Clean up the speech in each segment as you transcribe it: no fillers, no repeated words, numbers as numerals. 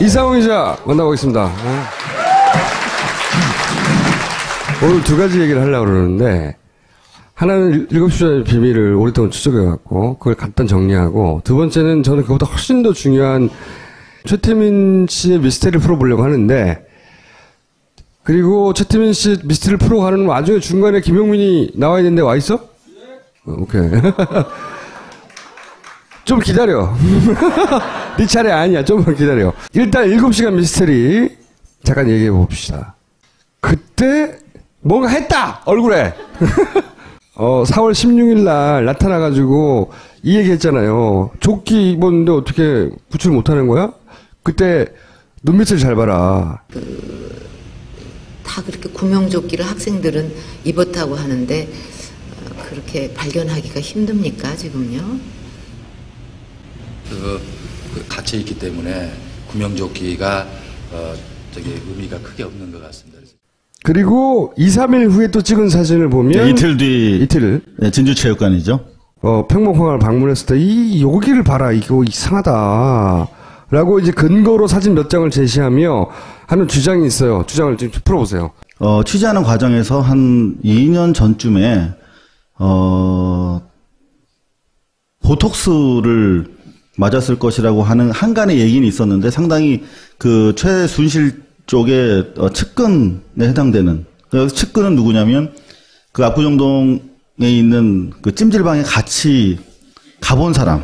이상훈 기자 만나보겠습니다. 오늘 두 가지 얘기를 하려고 그러는데, 하나는 7시의 비밀을 오랫동안 추적해갖고, 그걸 간단 정리하고, 두 번째는 저는 그보다 훨씬 더 중요한 최태민 씨의 미스테리를 풀어보려고 하는데, 그리고 최태민 씨 미스테리를 풀어가는 와중에 중간에 김용민이 나와야 되는데 와 있어? 오케이. 좀 기다려. 네 차례 아니야. 좀만 기다려. 일단 7시간 미스테리 잠깐 얘기해 봅시다. 그때 뭔가 했다! 얼굴에. 4월 16일 날 나타나가지고 이 얘기 했잖아요. 조끼 입었는데 어떻게 구출 못하는 거야? 그때 눈빛을 잘 봐라. 다 그렇게 구명조끼를 학생들은 입었다고 하는데 그렇게 발견하기가 힘듭니까 지금요? 갇혀 있기 때문에 구명조끼가 의미가 크게 없는 것 같습니다. 그리고 2, 3일 후에 또 찍은 사진을 보면 네, 이틀 뒤 이틀 네, 진주체육관이죠. 팽목항을 방문했을 때 여기를 봐라 이거 이상하다 라고 이제 근거로 사진 몇 장을 제시하며 하는 주장이 있어요. 주장을 좀 풀어보세요. 취재하는 과정에서 한 2년 전쯤에 보톡스를 맞았을 것이라고 하는 한간의 얘기는 있었는데 상당히 그 최순실 쪽에 측근에 해당되는, 그 측근은 누구냐면 그 압구정동에 있는 그 찜질방에 같이 가본 사람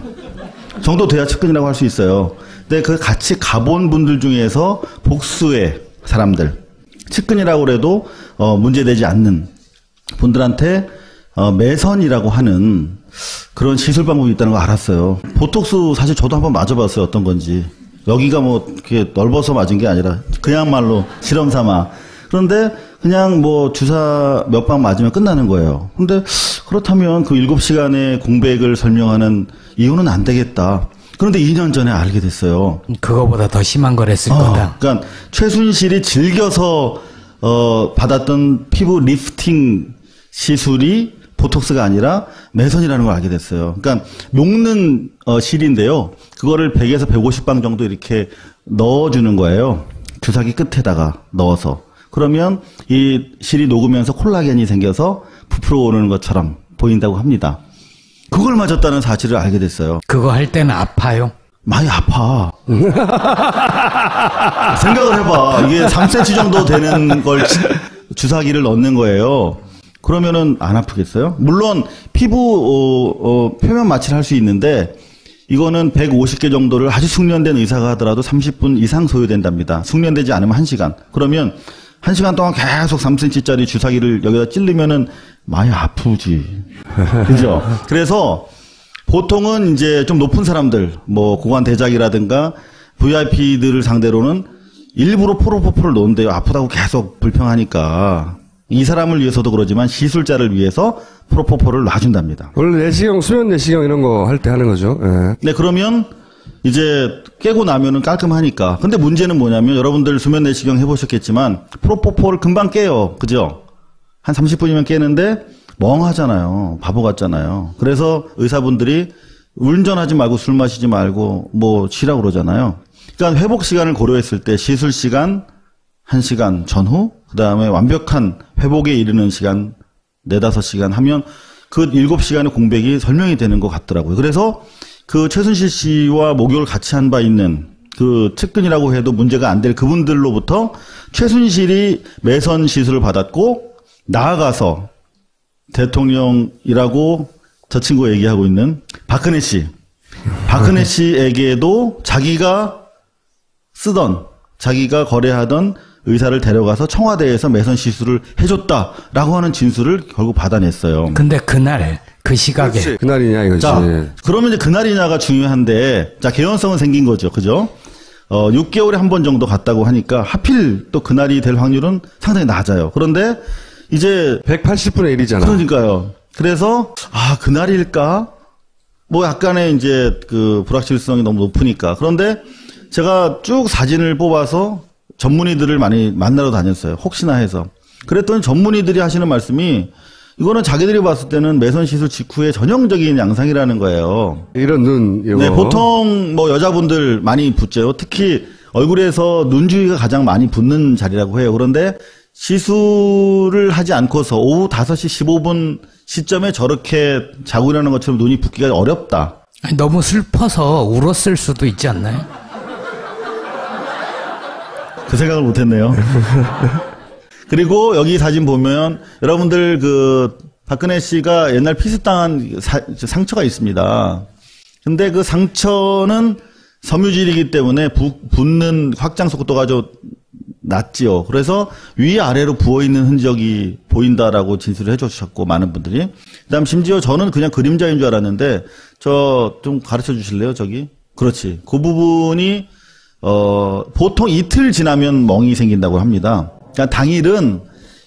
정도 돼야 측근이라고 할 수 있어요. 근데 그 같이 가본 분들 중에서 복수의 사람들, 측근이라고 해도 문제되지 않는 분들한테 매선이라고 하는 그런 시술 방법이 있다는 걸 알았어요. 보톡스 사실 저도 한번 맞아봤어요. 어떤 건지. 여기가 뭐 이렇게 넓어서 맞은 게 아니라 그야말로 실험 삼아. 그런데 그냥 뭐 주사 몇 방 맞으면 끝나는 거예요. 근데 그렇다면 그 7시간의 공백을 설명하는 이유는 안 되겠다. 그런데 2년 전에 알게 됐어요. 그거보다 더 심한 걸 했을 거다. 그러니까 최순실이 즐겨서 받았던 피부 리프팅 시술이 보톡스가 아니라 매선이라는 걸 알게 됐어요. 그러니까 녹는 실인데요. 그거를 100에서 150방 정도 이렇게 넣어주는 거예요. 주사기 끝에다가 넣어서. 그러면 이 실이 녹으면서 콜라겐이 생겨서 부풀어 오르는 것처럼 보인다고 합니다. 그걸 맞았다는 사실을 알게 됐어요. 그거 할 때는 아파요? 많이 아파. 생각을 해봐. 이게 3cm 정도 되는 걸 주사기를 넣는 거예요. 그러면은 안 아프겠어요? 물론 피부 표면 마취를 할 수 있는데 이거는 150개 정도를 아주 숙련된 의사가 하더라도 30분 이상 소요된답니다. 숙련되지 않으면 1시간. 그러면 1시간 동안 계속 3cm짜리 주사기를 여기다 찔르면은 많이 아프지. 그죠? 그래서 보통은 이제 좀 높은 사람들, 뭐 고관 대작이라든가 VIP들을 상대로는 일부러 프로포폴을 놓은데요. 아프다고 계속 불평하니까. 이 사람을 위해서도 그러지만 시술자를 위해서 프로포폴을 놔준답니다. 원래 내시경, 수면 내시경 이런 거 할 때 하는 거죠. 예. 네, 그러면 이제 깨고 나면은 깔끔하니까. 근데 문제는 뭐냐면 여러분들 수면 내시경 해보셨겠지만 프로포폴을 금방 깨요. 그죠? 한 30분이면 깨는데 멍하잖아요. 바보 같잖아요. 그래서 의사분들이 운전하지 말고 술 마시지 말고 뭐 쉬라고 그러잖아요. 그러니까 회복 시간을 고려했을 때 시술 시간 1시간 전후, 그 다음에 완벽한 회복에 이르는 시간 4-5시간 하면 그 7시간의 공백이 설명이 되는 것 같더라고요. 그래서 그 최순실 씨와 목욕을 같이 한 바 있는 그 측근이라고 해도 문제가 안 될 그분들로부터 최순실이 매선 시술을 받았고 나아가서 대통령이라고 저 친구가 얘기하고 있는 박근혜 씨에게도 자기가 쓰던, 자기가 거래하던 의사를 데려가서 청와대에서 매선 시술을 해줬다라고 하는 진술을 결국 받아냈어요. 근데 그날, 그 시각에. 그렇지. 그날이냐 이거지. 자, 그러면 이제 그날이냐가 중요한데, 자, 개연성은 생긴 거죠. 그죠? 6개월에 한 번 정도 갔다고 하니까 하필 또 그날이 될 확률은 상당히 낮아요. 그런데 이제 180분의 1이잖아. 그러니까요. 그래서 그날일까? 뭐 약간의 이제 그 불확실성이 너무 높으니까. 그런데 제가 쭉 사진을 뽑아서 전문의들을 많이 만나러 다녔어요. 혹시나 해서. 그랬더니 전문의들이 하시는 말씀이 이거는 자기들이 봤을 때는 매선 시술 직후에 전형적인 양상이라는 거예요. 이런 눈, 이거. 네, 보통 뭐 여자분들 많이 붓죠. 특히 얼굴에서 눈주위가 가장 많이 붓는 자리라고 해요. 그런데 시술을 하지 않고서 오후 5시 15분 시점에 저렇게 자고 일어나는 것처럼 눈이 붓기가 어렵다. 아니, 너무 슬퍼서 울었을 수도 있지 않나요? 그 생각을 못했네요. 그리고 여기 사진 보면 여러분들 그 박근혜 씨가 옛날 피습당한 상처가 있습니다. 근데 그 상처는 섬유질이기 때문에 붓는 확장 속도가 좀 낮지요. 그래서 위아래로 부어있는 흔적이 보인다라고 진술을 해주셨고, 많은 분들이. 그 다음 심지어 저는 그냥 그림자인 줄 알았는데, 저 좀 가르쳐 주실래요, 저기? 그렇지. 그 부분이, 보통 이틀 지나면 멍이 생긴다고 합니다. 그러니까 당일은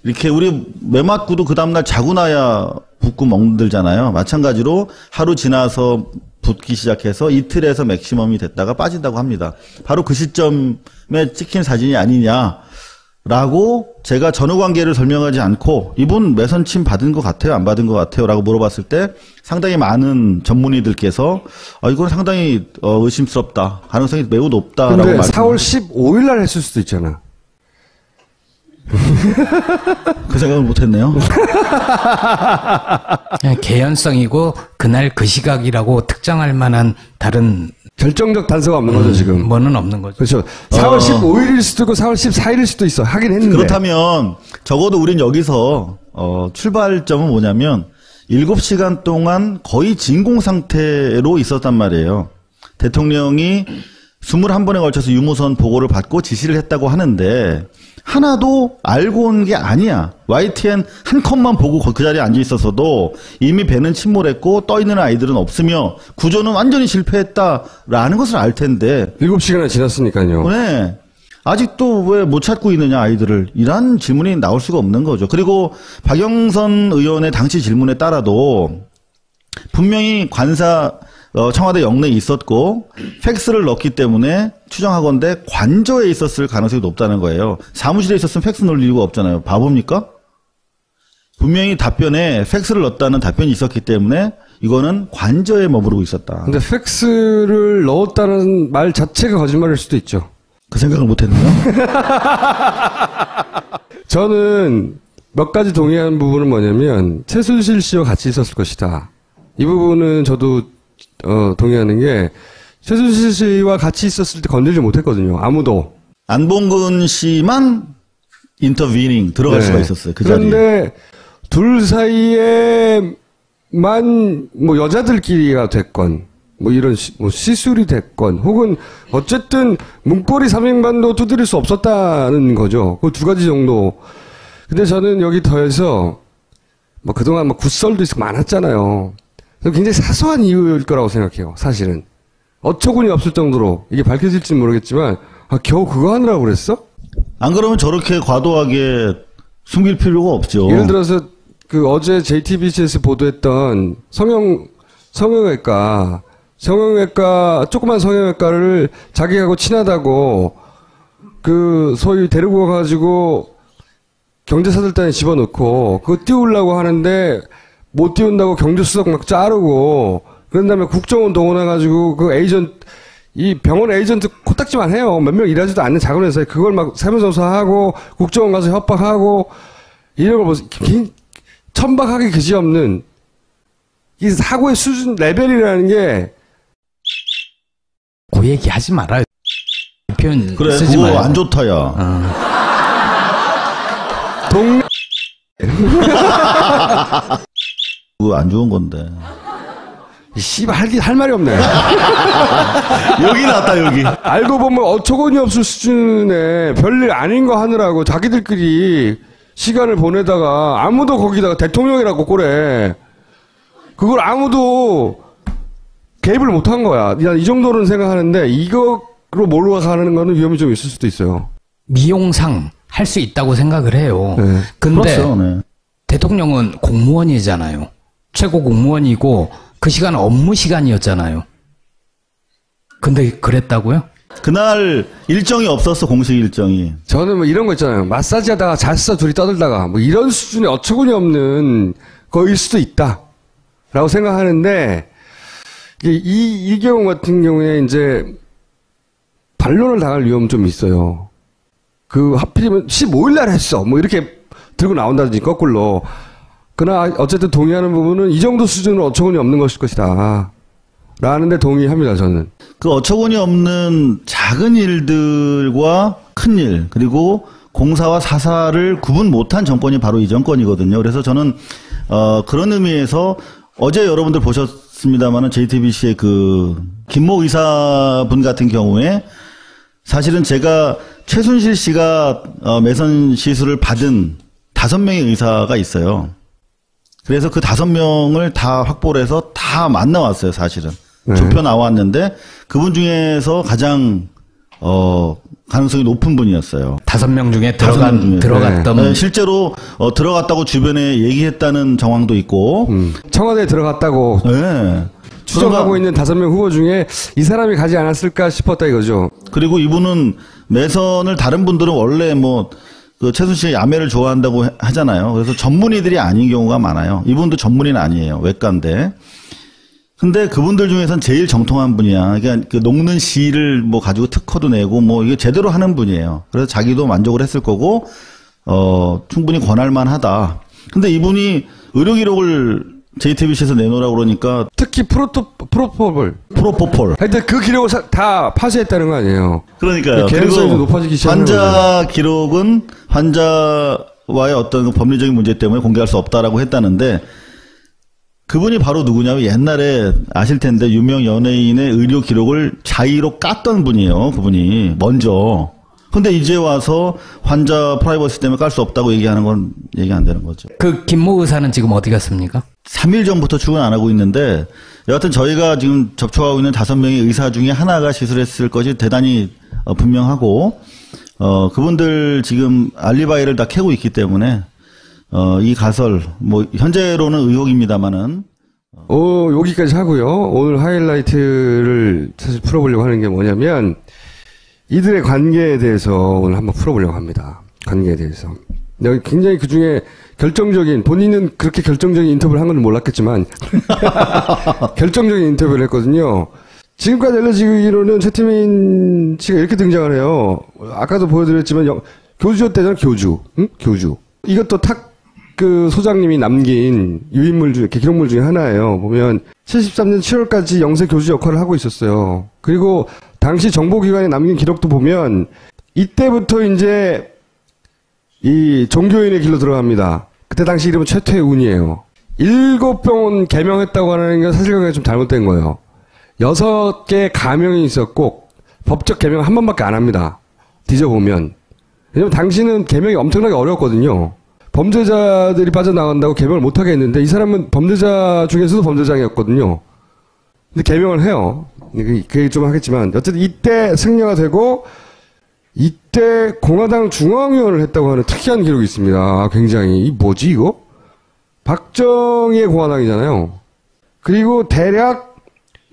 이렇게 우리 매 맞고도 그 다음날 자고 나야 붓고 멍들잖아요. 마찬가지로 하루 지나서 붓기 시작해서 이틀에서 맥시멈이 됐다가 빠진다고 합니다. 바로 그 시점에 찍힌 사진이 아니냐라고 제가 전후 관계를 설명하지 않고 이분 매선침 받은 것 같아요? 안 받은 것 같아요? 라고 물어봤을 때 상당히 많은 전문의들께서 이건 상당히 의심스럽다. 가능성이 매우 높다라고 근데 말씀을 4월 15일 날 했을 수도 있잖아. 그 생각을 못했네요. 개연성이고 그날 그 시각이라고 특정할 만한 다른 결정적 단서가 없는 거죠, 지금. 뭐는 없는 거죠. 그렇죠. 4월 15일일 수도 있고 4월 14일일 수도 있어. 하긴 했는데. 그렇다면 적어도 우린 여기서 출발점은 뭐냐면 7시간 동안 거의 진공 상태로 있었단 말이에요. 대통령이 21번에 걸쳐서 유무선 보고를 받고 지시를 했다고 하는데 하나도 알고 온 게 아니야. YTN 한 컷만 보고 그 자리에 앉아 있었어도 이미 배는 침몰했고 떠 있는 아이들은 없으며 구조는 완전히 실패했다라는 것을 알 텐데 7시간이 지났으니까요. 네. 아직도 왜 못 찾고 있느냐 아이들을 이란 질문이 나올 수가 없는 거죠. 그리고 박영선 의원의 당시 질문에 따라도 분명히 관사 청와대 영내에 있었고 팩스를 넣었기 때문에 추정하건대 관저에 있었을 가능성이 높다는 거예요. 사무실에 있었으면 팩스 넣을 이유가 없잖아요. 바보입니까? 분명히 답변에 팩스를 넣었다는 답변이 있었기 때문에 이거는 관저에 머무르고 있었다. 근데 팩스를 넣었다는 말 자체가 거짓말일 수도 있죠. 그 생각을 못했네요. 저는 몇 가지 동의하는 부분은 뭐냐면 최순실 씨와 같이 있었을 것이다. 이 부분은 저도 동의하는 게 최순실 씨와 같이 있었을 때 건들지 못했거든요. 아무도. 안봉근 씨만 인터비닝 들어갈 네. 수가 있었어요. 그 자리에. 그런데 둘 사이에만 뭐 여자들끼리가 됐건 뭐 이런 뭐 시술이 됐건 혹은 어쨌든 문고리 삼행반도 두드릴 수 없었다는 거죠. 그 두 가지 정도. 근데 저는 여기 더해서 뭐 그동안 뭐 굿설도 있고 많았잖아요. 굉장히 사소한 이유일 거라고 생각해요. 사실은 어처구니 없을 정도로 이게 밝혀질지 모르겠지만 겨우 그거 하느라고 그랬어? 안 그러면 저렇게 과도하게 숨길 필요가 없죠. 예를 들어서 그 어제 JTBC에서 보도했던 성형외과 조그만 성형외과를 자기하고 친하다고 그 소위 데리고 가가지고 경제사들단에 집어넣고 그거 띄우려고 하는데 못 띄운다고 경제수석 막 자르고 그런 다음에 국정원 동원해가지고 그 이 병원 에이전트 코딱지만 해요. 몇 명 일하지도 않는 작은 회사에 그걸 막 세무조사하고 국정원 가서 협박하고 이런 걸 보세요. 천박하기 그지없는 이 사고의 수준 레벨이라는 게 그 얘기 하지 말아요. 표현 그래, 쓰지 그거 말고. 안 좋다, 야. 그거 안 좋은 건데. 씨발 할 말이 없네. 여기 나왔다, 여기. 알고 보면 어처구니 없을 수준의 별일 아닌 거 하느라고 자기들끼리 시간을 보내다가 아무도 거기다가 대통령이라고 꼬래. 그걸 아무도 개입을 못한 거야. 이 정도는 생각하는데 이거로 몰아가는 거는 위험이 좀 있을 수도 있어요. 미용상 할 수 있다고 생각을 해요. 네. 근데 그렇죠, 네. 대통령은 공무원이잖아요. 최고 공무원이고 그 시간은 업무 시간이었잖아요. 근데 그랬다고요? 그날 일정이 없었어, 공식 일정이. 저는 뭐 이런 거 있잖아요. 마사지 하다가 잤어, 둘이 떠들다가. 뭐 이런 수준의 어처구니 없는 거일 수도 있다. 라고 생각하는데, 이 경우 같은 경우에 이제, 반론을 당할 위험 좀 있어요. 하필이면 15일 날 했어. 뭐 이렇게 들고 나온다든지 거꾸로. 그러나 어쨌든 동의하는 부분은 이 정도 수준은 어처구니 없는 것일 것이다. 라는데 동의합니다, 저는. 그 어처구니 없는 작은 일들과 큰 일, 그리고 공사와 사사를 구분 못한 정권이 바로 이 정권이거든요. 그래서 저는, 그런 의미에서 어제 여러분들 보셨습니다만은 JTBC의 김모 의사분 같은 경우에 사실은 제가 최순실 씨가 매선 시술을 받은 5명의 의사가 있어요. 그래서 그 5명을 다 확보를 해서 다 만나왔어요, 사실은. 네. 좁혀 나왔는데 그분 중에서 가장 가능성이 높은 분이었어요. 5명 중에 5명 중에. 들어갔던 네, 실제로 들어갔다고 주변에 얘기했다는 정황도 있고. 청와대에 들어갔다고 네. 추정하고 있는 5명 후보 중에 이 사람이 가지 않았을까 싶었다 이거죠. 그리고 이분은 매선을 다른 분들은 원래 그 최순실의 야매를 좋아한다고 하잖아요. 그래서 전문의들이 아닌 경우가 많아요. 이분도 전문의는 아니에요. 외과인데. 근데 그분들 중에선 제일 정통한 분이야. 그러니까 그 녹는 실을 가지고 특허도 내고 이게 제대로 하는 분이에요. 그래서 자기도 만족을 했을 거고, 충분히 권할만 하다. 근데 이분이 의료 기록을 JTBC에서 내놓으라고 그러니까. 특히 프로포폴. 하여튼 그 기록을 다 파쇄했다는 거 아니에요. 그러니까요. 개연성이 높아지기 시작하는 환자 기록은 환자와의 어떤 그 법리적인 문제 때문에 공개할 수 없다라고 했다는데 그분이 바로 누구냐면 옛날에 아실 텐데 유명 연예인의 의료 기록을 자의로 깠던 분이에요. 그분이 먼저. 근데 이제 와서 환자 프라이버시 때문에 깔 수 없다고 얘기하는 건 얘기 안 되는 거죠. 그 김모 의사는 지금 어디 갔습니까? 3일 전부터 출근 안 하고 있는데 여하튼 저희가 지금 접촉하고 있는 5명의 의사 중에 하나가 시술했을 것이 대단히 분명하고 그분들 지금 알리바이를 다 캐고 있기 때문에 이 가설 현재로는 의혹입니다만은 여기까지 하고요. 오늘 하이라이트를 사실 풀어보려고 하는 게 뭐냐면 이들의 관계에 대해서 오늘 한번 풀어보려고 합니다. 관계에 대해서. 여기 굉장히 그 중에 결정적인, 본인은 그렇게 결정적인 인터뷰를 한 건 몰랐겠지만, 결정적인 인터뷰를 했거든요. 지금까지 알려지기로는 최태민 씨가 이렇게 등장을 해요. 아까도 보여드렸지만, 교주였대잖아, 교주. 응? 교주. 이것도 소장님이 남긴 유인물 중에, 기록물 중에 하나예요. 보면, 73년 7월까지 영세 교주 역할을 하고 있었어요. 그리고, 당시 정보기관에 남긴 기록도 보면 이때부터 이제 이 종교인의 길로 들어갑니다. 그때 당시 이름은 최태운이에요. 7병원 개명했다고 하는 건 사실관계가 좀 잘못된 거예요. 6개 가명이 있었고 법적 개명 한 번밖에 안 합니다. 뒤져보면. 왜냐면 당시는 개명이 엄청나게 어려웠거든요. 범죄자들이 빠져나간다고 개명을 못하게 했는데 이 사람은 범죄자 중에서도 범죄자였거든요. 근데 개명을 해요. 그 얘기 좀 하겠지만 어쨌든 이때 승려가 되고 이때 공화당 중앙위원을 했다고 하는 특이한 기록이 있습니다. 굉장히 이 뭐지 이거? 박정희의 공화당이잖아요. 그리고 대략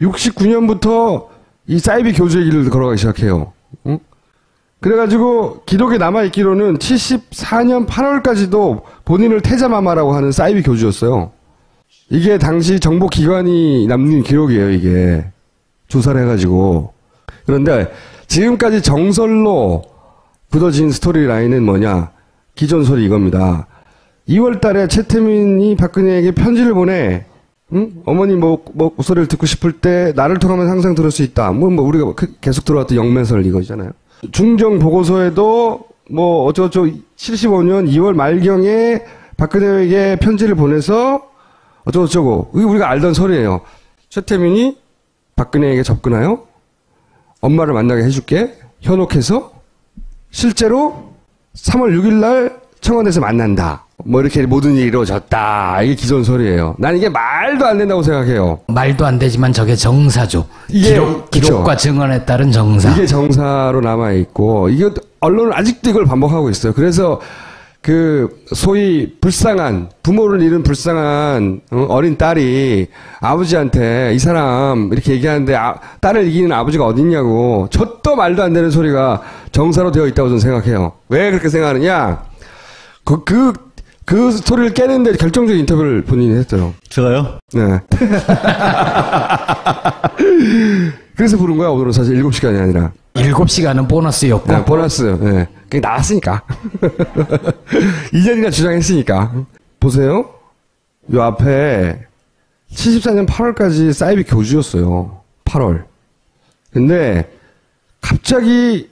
69년부터 이 사이비 교주의 길을 걸어가기 시작해요. 응? 그래가지고 기록에 남아있기로는 74년 8월까지도 본인을 태자마마라고 하는 사이비 교주였어요. 이게 당시 정보기관이 남긴 기록이에요, 이게. 조사를 해가지고. 그런데 지금까지 정설로 굳어진 스토리라인은 뭐냐? 기존 소리 이겁니다. 2월 달에 최태민이 박근혜에게 편지를 보내. 응? 어머니 목소리를 듣고 싶을 때 나를 통하면 항상 들을 수 있다. 우리가 계속 들어왔던 영매설 이거잖아요. 중정 보고서에도 어쩌고저쩌고 75년 2월 말경에 박근혜에게 편지를 보내서 어쩌고저쩌고. 이게 우리가 알던 소리예요. 최태민이 박근혜에게 접근하여 엄마를 만나게 해줄게. 현혹해서 실제로 3월 6일 날 청와대에서 만난다. 이렇게 모든 일이 이루어졌다. 이게 기존 소리예요. 난 이게 말도 안 된다고 생각해요. 말도 안 되지만 저게 정사죠. 이게 기록과 증언에 따른 정사. 이게 정사로 남아있고, 이게 언론은 아직도 이걸 반복하고 있어요. 그래서 소위 불쌍한, 부모를 잃은 불쌍한 어린 딸이 아버지한테 이 사람 이렇게 얘기하는데 딸을 이기는 아버지가 어딨냐고 저도 말도 안 되는 소리가 정사로 되어 있다고 저는 생각해요. 왜 그렇게 생각하느냐? 그 스토리를 깨는데 결정적인 인터뷰를 본인이 했어요. 제가요? 네. 그래서 부른 거야, 오늘은 사실 7시간이 아니라. 7시간은 보너스였고. 네, 보너스. 네. 그게 나왔으니까. 2년이나 주장했으니까. 보세요. 요 앞에 74년 8월까지 사이비 교주였어요. 8월. 근데 갑자기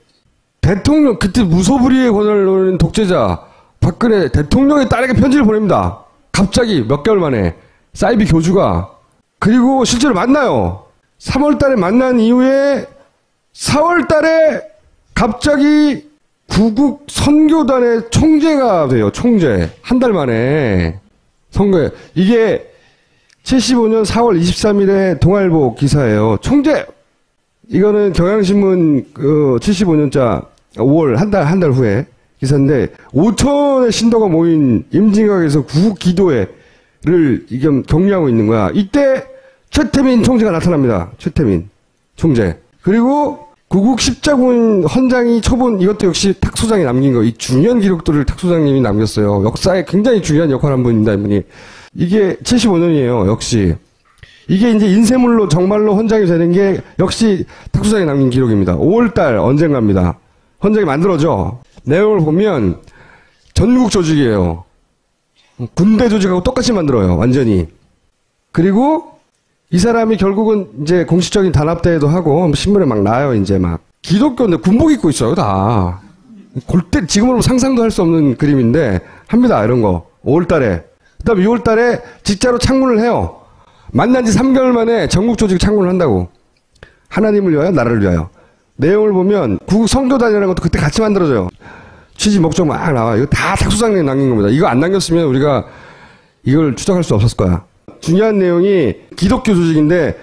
대통령, 그때 무소불위의 권한을 노리는 독재자 박근혜 대통령의 딸에게 편지를 보냅니다. 갑자기 몇 개월 만에 사이비 교주가. 그리고 실제로 만나요. 3월 달에 만난 이후에 4월 달에 갑자기 구국 선교단의 총재가 돼요. 총재. 한 달 만에 선거에. 이게 75년 4월 23일에 동아일보 기사예요. 총재! 이거는 경향신문 75년자 5월 한 달 후에 기사인데 5천의 신도가 모인 임진각에서 구국 기도회를 격려하고 있는 거야. 이때 최태민 총재가 나타납니다. 최태민 총재. 그리고 구국 십자군 헌장이 초본, 이것도 역시 탁 소장이 남긴 거. 이 중요한 기록들을 탁 소장님이 남겼어요. 역사에 굉장히 중요한 역할을 한 분입니다, 이분이. 이게 75년이에요, 역시. 이게 이제 인쇄물로 정말로 헌장이 되는 게 역시 탁 소장이 남긴 기록입니다. 5월달 언젠가입니다. 헌장이 만들어져. 내용을 보면 전국 조직이에요. 군대 조직하고 똑같이 만들어요, 완전히. 그리고 이 사람이 결국은 이제 공식적인 단합대회도 하고 신문에 막 나와요. 이제 막 기독교인데 군복 입고 있어요. 다 골때 지금으로 상상도 할 수 없는 그림인데 합니다. 이런 거 5월달에. 그다음에 6월달에 직자로 창문을 해요. 만난 지 3개월 만에 전국 조직 창문을 한다고. 하나님을 위하여 나라를 위하여. 내용을 보면 구국 선교단이라는 것도 그때 같이 만들어져요. 취지 목적 막 나와. 이거 다 탁소장님이 남긴 겁니다. 이거 안 남겼으면 우리가 이걸 추적할 수 없었을 거야. 중요한 내용이 기독교 조직인데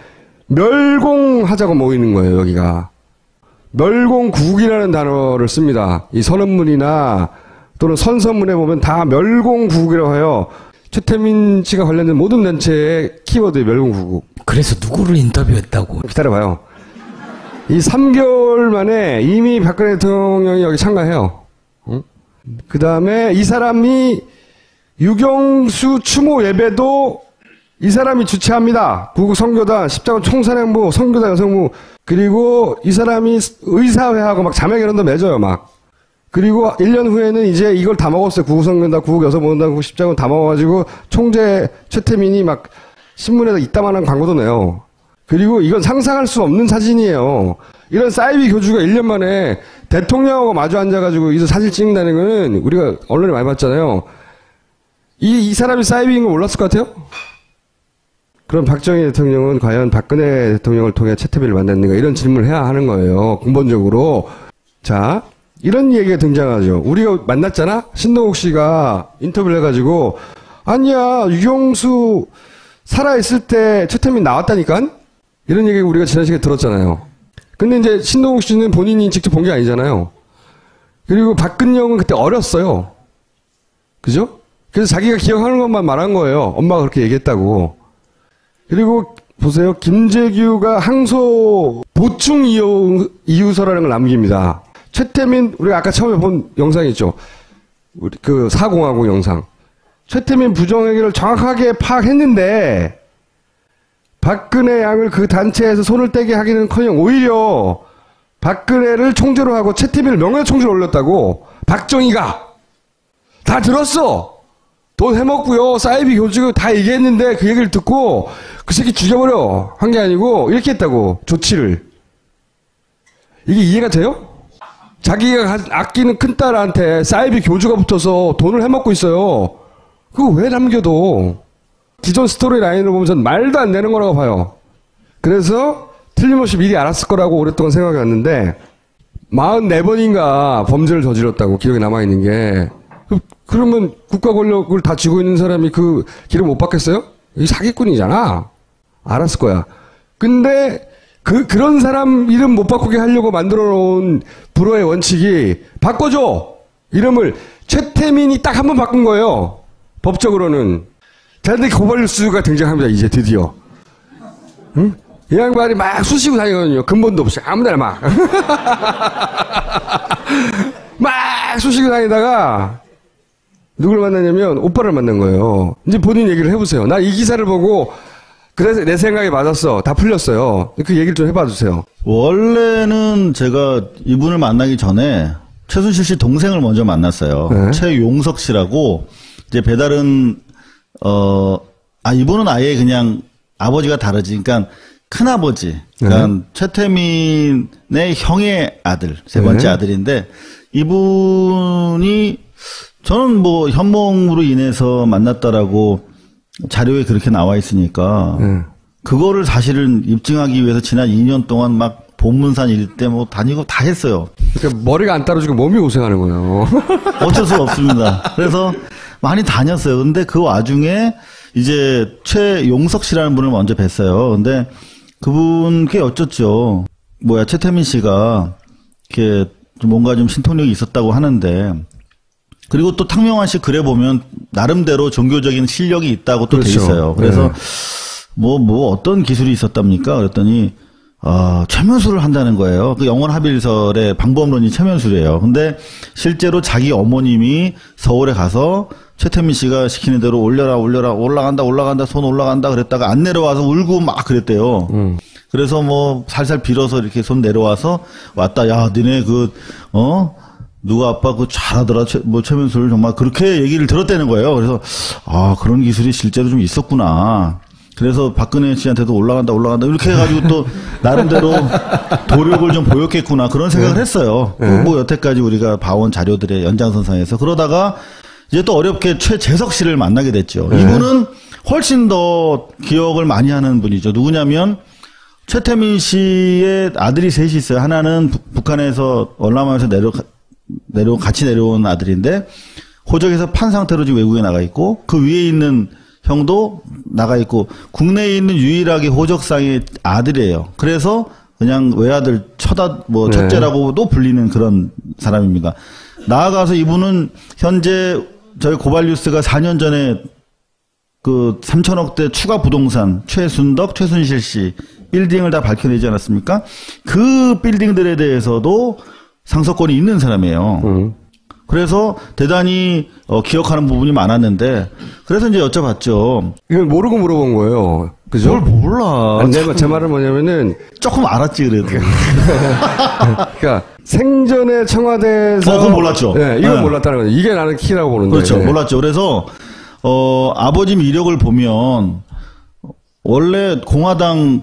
멸공하자고 모이는 거예요. 여기가 멸공국이라는 단어를 씁니다. 이 선언문이나 또는 선서문에 보면 다 멸공국이라고 해요. 최태민 씨가 관련된 모든 단체의 키워드에 멸공국국. 그래서 누구를 인터뷰했다고? 기다려봐요. 이 3개월 만에 이미 박근혜 대통령이 여기 참가해요. 응? 그 다음에 이 사람이 유경수 추모 예배도 이 사람이 주최합니다. 구국 선교단, 십자군 총사령부, 선교단 여성부. 그리고 이 사람이 의사회하고 막 자매결연도 맺어요, 막. 그리고 1년 후에는 이제 이걸 다 먹었어요. 구국 선교단, 구국 여성보건단, 구국 십자군 다 먹어가지고 총재 최태민이 막 신문에다 이따만한 광고도 내요. 그리고 이건 상상할 수 없는 사진이에요. 이런 사이비 교주가 1년 만에 대통령하고 마주 앉아가지고 이 사진 찍는다는 거는 우리가 언론에 많이 봤잖아요. 이 사람이 사이비인 거 몰랐을 것 같아요? 그럼 박정희 대통령은 과연 박근혜 대통령을 통해 최태민을 만났는가 이런 질문을 해야 하는 거예요. 근본적으로. 자, 이런 얘기가 등장하죠. 우리가 만났잖아? 신동욱 씨가 인터뷰를 해가지고 아니야 유경수 살아있을 때 최태민 나왔다니까? 이런 얘기 우리가 지난 시간에 들었잖아요. 근데 이제 신동욱 씨는 본인이 직접 본 게 아니잖아요. 그리고 박근영은 그때 어렸어요. 그죠? 그래서 자기가 기억하는 것만 말한 거예요. 엄마가 그렇게 얘기했다고. 그리고 보세요. 김재규가 항소 보충 이유서라는 걸 남깁니다. 최태민, 우리가 아까 처음에 본 영상이 있죠. 우리 그 사공화국 영상. 최태민 부정행위를 정확하게 파악했는데 박근혜 양을 그 단체에서 손을 떼게 하기는커녕 오히려 박근혜를 총재로 하고 최태민을 명예총재로 올렸다고. 박정희가 다 들었어. 돈 해먹고요. 사이비 교주 다 얘기했는데 그 얘기를 듣고 그 새끼 죽여버려 한 게 아니고 이렇게 했다고. 조치를. 이게 이해가 돼요? 자기가 아끼는 큰딸한테 사이비 교주가 붙어서 돈을 해먹고 있어요. 그거 왜 남겨도. 기존 스토리 라인을 보면 전 말도 안 되는 거라고 봐요. 그래서 틀림없이 미리 알았을 거라고 오랫동안 생각이 왔는데 44번인가 범죄를 저질렀다고 기록에 남아있는 게. 그러면 국가 권력을 다 쥐고 있는 사람이 그 기록 못 받겠어요? 이 사기꾼이잖아. 알았을 거야. 근데 그런 사람 이름 못 바꾸게 하려고 만들어 놓은 불어의 원칙이 바꿔줘. 이름을 최태민이 딱 한 번 바꾼 거예요. 법적으로는. 자, 근데 고발뉴스가 등장합니다. 이제 드디어. 응? 이 양반이 막 쑤시고 다니거든요. 근본도 없이. 아무데나 막. 막 쑤시고 다니다가 누굴 만나냐면 오빠를 만난 거예요. 이제 본인 얘기를 해보세요. 나 이 기사를 보고 그래서 내 생각이 맞았어. 다 풀렸어요. 그 얘기를 좀 해봐 주세요. 원래는 제가 이분을 만나기 전에 최순실 씨 동생을 먼저 만났어요. 네. 최용석 씨라고 이제 배달은 이분은 아예 그냥 아버지가 다르지. 그러니까 큰아버지. 그러니까 최태민의 형의 아들, 세 번째 아들인데 이분이 저는 뭐 현몽으로 인해서 만났다라고 자료에 그렇게 나와 있으니까 그거를 사실은 입증하기 위해서 지난 2년 동안 막 본문산 일대 뭐 다니고 다 했어요. 그러니까 머리가 안 따라주고 몸이 고생하는 거예요. 어쩔 수 없습니다. 그래서 많이 다녔어요. 근데 그 와중에 이제 최용석 씨라는 분을 먼저 뵀어요. 근데 그분께 여쭙죠. 최태민 씨가 이렇게 좀 뭔가 좀 신통력이 있었다고 하는데 그리고 또 탕명환 씨 글에 보면 나름대로 종교적인 실력이 있다고 또 돼 그렇죠. 있어요. 그래서 어떤 기술이 있었답니까? 그랬더니 최면술을 한다는 거예요. 그 영원 합일설의 방법론이 최면술이에요. 근데 실제로 자기 어머님이 서울에 가서 최태민 씨가 시키는 대로 올라간다 손 올라간다 그랬다가 안 내려와서 울고 막 그랬대요. 그래서 뭐 살살 빌어서 이렇게 손 내려와서 왔다. 야, 니네 누가 아빠 그거 잘하더라. 최면술 정말 그렇게 얘기를 들었다는 거예요. 그래서 그런 기술이 실제로 좀 있었구나. 그래서 박근혜 씨한테도 올라간다 이렇게 해가지고 또 나름대로 도력을 좀 보였겠구나 그런 생각을 했어요. 뭐 여태까지 우리가 봐온 자료들의 연장선상에서 그러다가 이제 또 어렵게 최재석 씨를 만나게 됐죠. 이분은 훨씬 더 기억을 많이 하는 분이죠. 누구냐면 최태민 씨의 아들이 셋이 있어요. 하나는 북한에서 월남에서 같이 내려온 아들인데 호적에서 판 상태로 지금 외국에 나가 있고 그 위에 있는 형도 나가 있고 국내에 있는 유일하게 호적상의 아들이에요. 그래서 그냥 외아들 첫째라고도 불리는 그런 사람입니다. 나아가서 이분은 현재 저희 고발뉴스가 4년 전에 그 3천억대 추가 부동산 최순덕, 최순실 씨 빌딩을 다 밝혀내지 않았습니까? 그 빌딩들에 대해서도 상속권이 있는 사람이에요. 그래서 대단히 기억하는 부분이 많았는데 그래서 이제 여쭤봤죠. 이걸 모르고 물어본 거예요. 그죠? 뭘 몰라. 아니, 제 말은 뭐냐면은 조금 알았지 그래도. 그러니까 생전에 청와대에서 그건 몰랐죠. 네, 이건 네. 몰랐다는 거죠. 이게 나는 키라고 보는데. 그렇죠. 몰랐죠. 그래서 아버지 이력을 보면 원래 공화당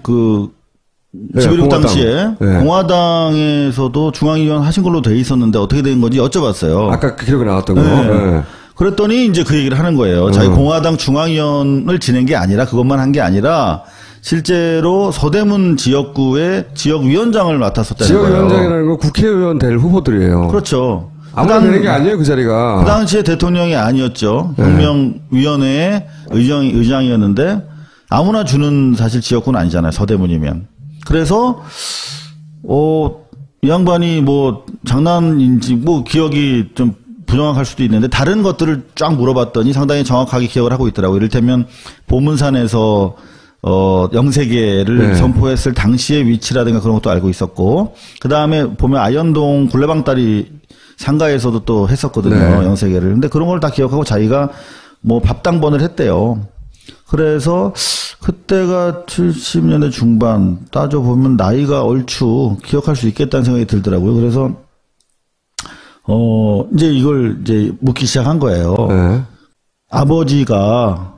지배력 공화당. 당시에 공화당에서도 중앙위원 하신 걸로 돼 있었는데 어떻게 된 건지 여쭤봤어요. 아까 그 기록에 나왔던 거. 네. 그랬더니 이제 그 얘기를 하는 거예요. 자기 공화당 중앙위원을 지낸 게 아니라 그것만 한 게 아니라 실제로 서대문 지역구의 지역위원장을 맡았었다는 거예요. 지역위원장이라는 건 국회의원 될 후보들이에요. 그렇죠. 아무나 되는 게 아니에요, 그 자리가. 그 당시에 대통령이 아니었죠. 혁명위원회의 의장이었는데 아무나 주는 사실 지역구는 아니잖아요. 서대문이면. 그래서 이 양반이 장난인지 기억이 좀 부정확할 수도 있는데 다른 것들을 쫙 물어봤더니 상당히 정확하게 기억을 하고 있더라고요. 이를테면 보문산에서 영세계를 선포했을 당시의 위치라든가 그런 것도 알고 있었고 그다음에 보면 아현동 굴레방다리 상가에서도 또 했었거든요. 영세계를. 근데 그런 걸 다 기억하고 자기가 밥당번을 했대요. 그래서 그때가 70년대 중반 따져보면 나이가 얼추 기억할 수 있겠다는 생각이 들더라고요. 그래서 이제 이걸 묻기 시작한 거예요. 아버지가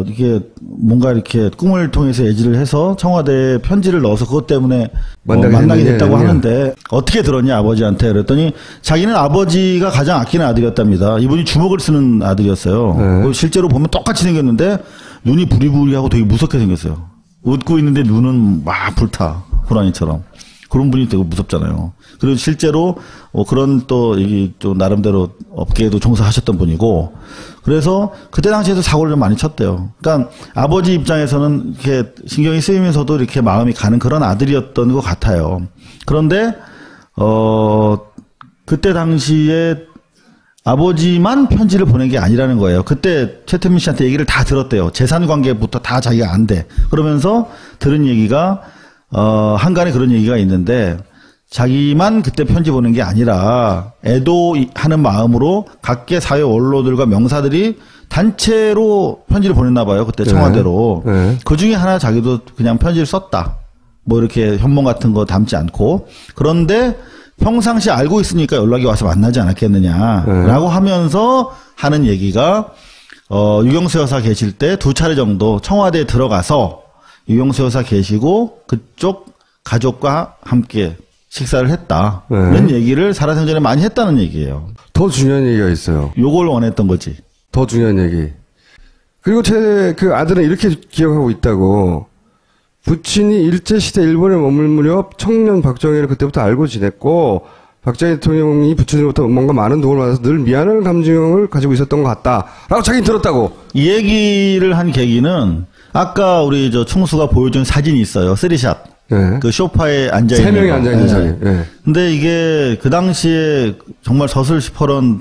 이게 뭔가 이렇게 꿈을 통해서 예지를 해서 청와대에 편지를 넣어서 그것 때문에 만나게 됐다고 하는데 어떻게 들었냐 아버지한테 그랬더니 자기는 아버지가 가장 아끼는 아들이었답니다. 이분이 주먹을 쓰는 아들이었어요. 실제로 보면 똑같이 생겼는데 눈이 부리부리하고 되게 무섭게 생겼어요. 웃고 있는데 눈은 막 불타 호랑이처럼. 그런 분이 되게 무섭잖아요. 그리고 실제로 그런 또 나름대로 업계에도 종사하셨던 분이고 그래서 그때 당시에도 사고를 좀 많이 쳤대요. 그러니까 아버지 입장에서는 이렇게 신경이 쓰이면서도 이렇게 마음이 가는 그런 아들이었던 것 같아요. 그런데 그때 당시에 아버지만 편지를 보낸 게 아니라는 거예요. 그때 최태민 씨한테 얘기를 다 들었대요. 재산 관계부터 다 자기가 안대. 그러면서 들은 얘기가 한간에 그런 얘기가 있는데 자기만 그때 편지 보낸 게 아니라 애도하는 마음으로 각계 사회 원로들과 명사들이 단체로 편지를 보냈나 봐요. 그때 청와대로. 네. 그 중에 하나 자기도 그냥 편지를 썼다. 뭐 이렇게 현몽 같은 거 담지 않고. 그런데 평상시 알고 있으니까 연락이 와서 만나지 않았겠느냐라고 하면서 하는 얘기가 유경수 여사 계실 때 2차례 정도 청와대에 들어가서 유경수 여사 계시고 그쪽 가족과 함께 식사를 했다는 얘기를 살아생전에 많이 했다는 얘기예요. 더 중요한 얘기가 있어요. 요걸 원했던 거지. 더 중요한 얘기. 그리고 제 그 아들은 이렇게 기억하고 있다고. 부친이 일제시대 일본에 머물 무렵 청년 박정희를 그때부터 알고 지냈고, 박정희 대통령이 부친으로부터 뭔가 많은 도움을 받아서 늘 미안한 감정을 가지고 있었던 것 같다. 라고 자기는 들었다고. 이 얘기를 한 계기는 아까 우리 저 충수가 보여준 사진이 있어요. 3샷. 네. 그 소파에 앉아있는 3명이 앉아있는 자리. 네. 근데 이게 그 당시에 정말 서슬시퍼런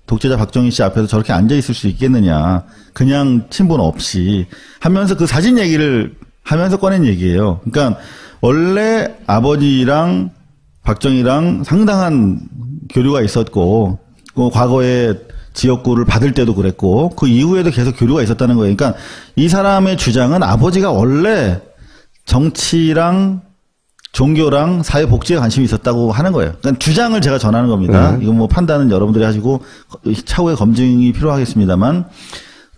독재자 박정희 씨 앞에서 저렇게 앉아있을 수 있겠느냐. 그냥 친분 없이 하면서 그 사진 얘기를 하면서 꺼낸 얘기예요. 그러니까 원래 아버지랑 박정희랑 상당한 교류가 있었고, 과거에 지역구를 받을 때도 그랬고, 그 이후에도 계속 교류가 있었다는 거예요. 그러니까 이 사람의 주장은 아버지가 원래 정치랑 종교랑 사회복지에 관심이 있었다고 하는 거예요. 그러니까 주장을 제가 전하는 겁니다. 이건 뭐 판단은 여러분들이 하시고 차후에 검증이 필요하겠습니다만,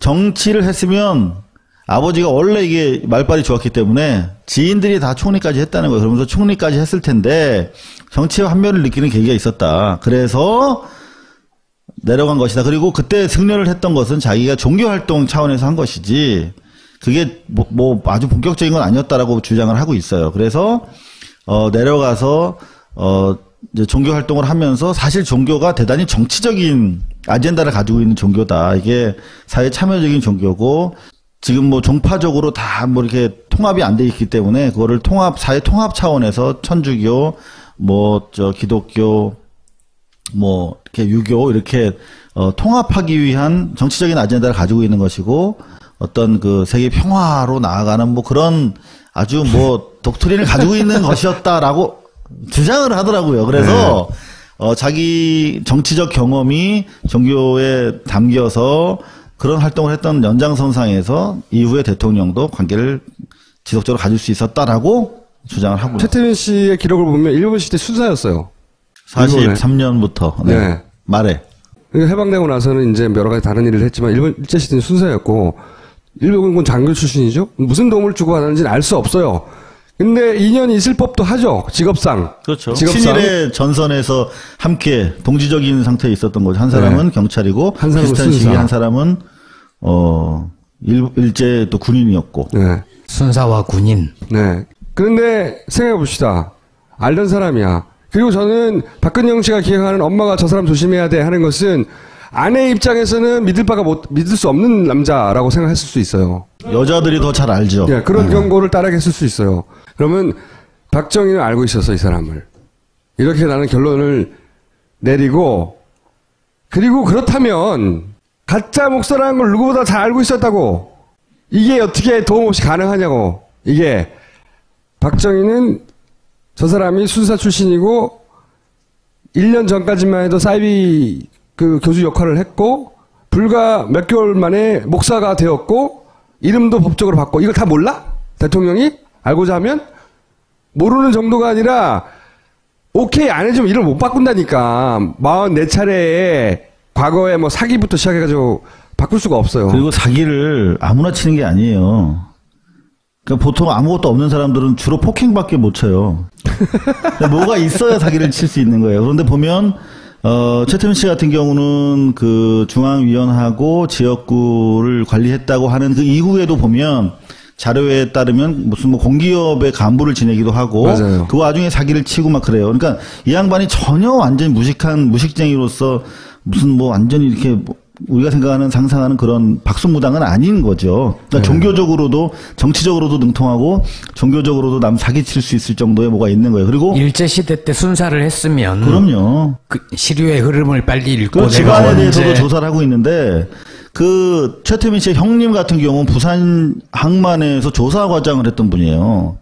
정치를 했으면 아버지가 원래 이게 말빨이 좋았기 때문에 지인들이 다 총리까지 했다는 거예요. 그러면서 총리까지 했을 텐데 정치의 환멸을 느끼는 계기가 있었다. 그래서 내려간 것이다. 그리고 그때 승려를 했던 것은 자기가 종교활동 차원에서 한 것이지 그게 뭐 아주 본격적인 건 아니었다라고 주장을 하고 있어요. 그래서 내려가서 이제 종교활동을 하면서 사실 종교가 대단히 정치적인 아젠다를 가지고 있는 종교다. 이게 사회 참여적인 종교고 지금 뭐 종파적으로 다 뭐 이렇게 통합이 안 돼 있기 때문에 그거를 사회 통합 차원에서 천주교, 기독교, 이렇게 유교 이렇게 통합하기 위한 정치적인 아젠다를 가지고 있는 것이고 어떤 그 세계 평화로 나아가는 뭐 그런 아주 독트린을 가지고 있는 것이었다라고 주장을 하더라고요. 그래서 자기 정치적 경험이 종교에 담겨서 그런 활동을 했던 연장선상에서 이후에 대통령도 관계를 지속적으로 가질 수 있었다라고 주장을 하고 있습니다. 최태민 씨의 기록을 보면 일본 시대 수사였어요. 43년부터 네. 말에. 해방되고 나서는 이제 여러 가지 다른 일을 했지만 일본 일제 시대는 순사였고 일본군 장교 출신이죠. 무슨 도움을 주고 받았는지는 알 수 없어요. 근데 인연이 있을 법도 하죠. 직업상. 그렇죠. 직업상. 친일의 전선에서 함께 동지적인 상태에 있었던 거죠. 한 사람은 경찰이고 한 사람은 비슷한 시기에 순사. 한 사람은 일제 또 군인이었고. 네. 순사와 군인. 네. 그런데 생각해 봅시다. 알던 사람이야. 그리고 저는 박근영 씨가 기억하는 엄마가 저 사람 조심해야 돼 하는 것은 아내 입장에서는 믿을 수 없는 남자라고 생각했을 수 있어요. 여자들이 더 잘 알죠. 네, 그런 경고를 따라했을 수 있어요. 그러면 박정희는 알고 있었어, 이 사람을. 이렇게 나는 결론을 내리고, 그리고 그렇다면 가짜 목사라는 걸 누구보다 잘 알고 있었다고. 이게 어떻게 도움 없이 가능하냐고. 이게 박정희는 저 사람이 순사 출신이고 1년 전까지만 해도 사이비 그 교주 역할을 했고 불과 몇 개월 만에 목사가 되었고 이름도 법적으로 바꿨고 이걸 다 몰라? 대통령이? 알고자 하면? 모르는 정도가 아니라 오케이 안 해주면 일을 못 바꾼다니까. 44차례에 과거에 뭐 사기부터 시작해가지고 바꿀 수가 없어요. 그리고 사기를 아무나 치는 게 아니에요. 그러니까 보통 아무것도 없는 사람들은 주로 폭행밖에 못 쳐요. 뭐가 있어야 사기를 칠 수 있는 거예요. 그런데 보면 최태민 씨 같은 경우는 그 중앙위원하고 지역구를 관리했다고 하는 그 이후에도 보면 자료에 따르면 무슨 뭐 공기업의 간부를 지내기도 하고 맞아요. 그 와중에 사기를 치고 막 그래요. 그러니까 이 양반이 전혀 완전히 무식쟁이로서 무슨 뭐 완전히 이렇게 우리가 생각하는 상상하는 그런 박수무당은 아닌 거죠. 그러니까 종교적으로도 정치적으로도 능통하고 종교적으로도 남 사기칠 수 있을 정도의 뭐가 있는 거예요. 그리고 일제시대 때 순사를 했으면 그럼요. 그 시류의 흐름을 빨리 읽고 그 내가 집안에 언제 대해서도 조사를 하고 있는데 그 최태민 씨의 형님 같은 경우는 부산 항만에서 조사 과장을 했던 분이에요.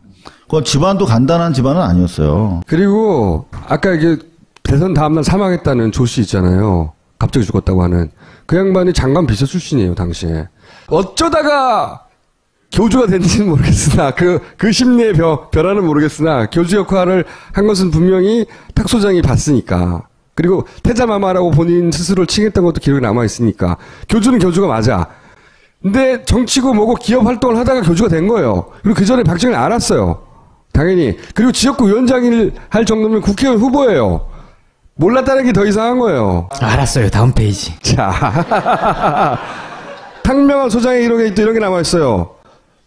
그 집안도 간단한 집안은 아니었어요. 그리고 아까 이게 대선 다음날 사망했다는 조 씨 있잖아요. 갑자기 죽었다고 하는 그 양반이 장관 비서 출신이에요, 당시에. 어쩌다가 교주가 됐는지는 모르겠으나 그 심리의 변화는 모르겠으나 교주 역할을 한 것은 분명히 탁 소장이 봤으니까. 그리고 태자마마라고 본인 스스로를 칭했던 것도 기록에 남아있으니까. 교주는 교주가 맞아. 근데 정치고 뭐고 기업 활동을 하다가 교주가 된 거예요. 그리고 그 전에 박정희는 알았어요. 당연히. 그리고 지역구 위원장을 할 정도면 국회의원 후보예요. 몰랐다는 게 더 이상한 거예요. 알았어요. 다음 페이지. 자. 탁명한 소장의 기록에 또 이런 게 남아있어요.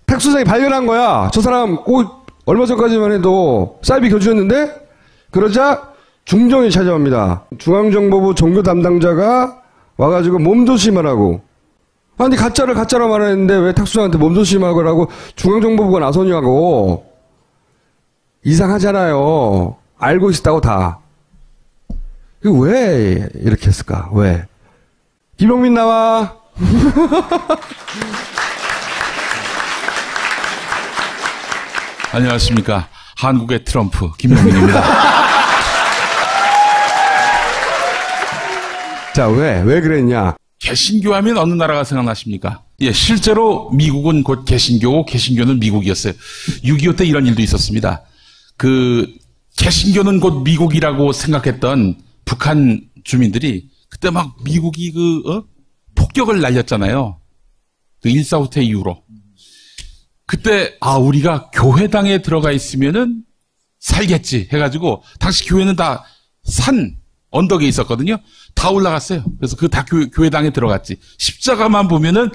탁 소장이 발견한 거야. 저 사람, 얼마 전까지만 해도 사이비 교주였는데? 그러자 중정이 찾아옵니다. 중앙정보부 종교 담당자가 와가지고 몸조심하라고. 아니, 가짜를 가짜로 말했는데 왜 탁수장한테 몸조심하라고 중앙정보부가 나서냐고. 이상하잖아요. 알고 있었다고 다. 이거 왜 이렇게 했을까? 왜? 김용민 나와. 안녕하십니까. 한국의 트럼프 김용민입니다. 자, 왜 그랬냐? 개신교 하면 어느 나라가 생각나십니까? 예, 실제로 미국은 곧 개신교고 개신교는 미국이었어요. 6.25 때 이런 일도 있었습니다. 개신교는 곧 미국이라고 생각했던 북한 주민들이 그때 막 미국이 폭격을 날렸잖아요. 1.4 후퇴 이후로. 그때 우리가 교회당에 들어가 있으면은 살겠지 해가지고 당시 교회는 다 산 언덕에 있었거든요. 다 올라갔어요. 그래서 다 교회당에 들어갔지. 십자가만 보면은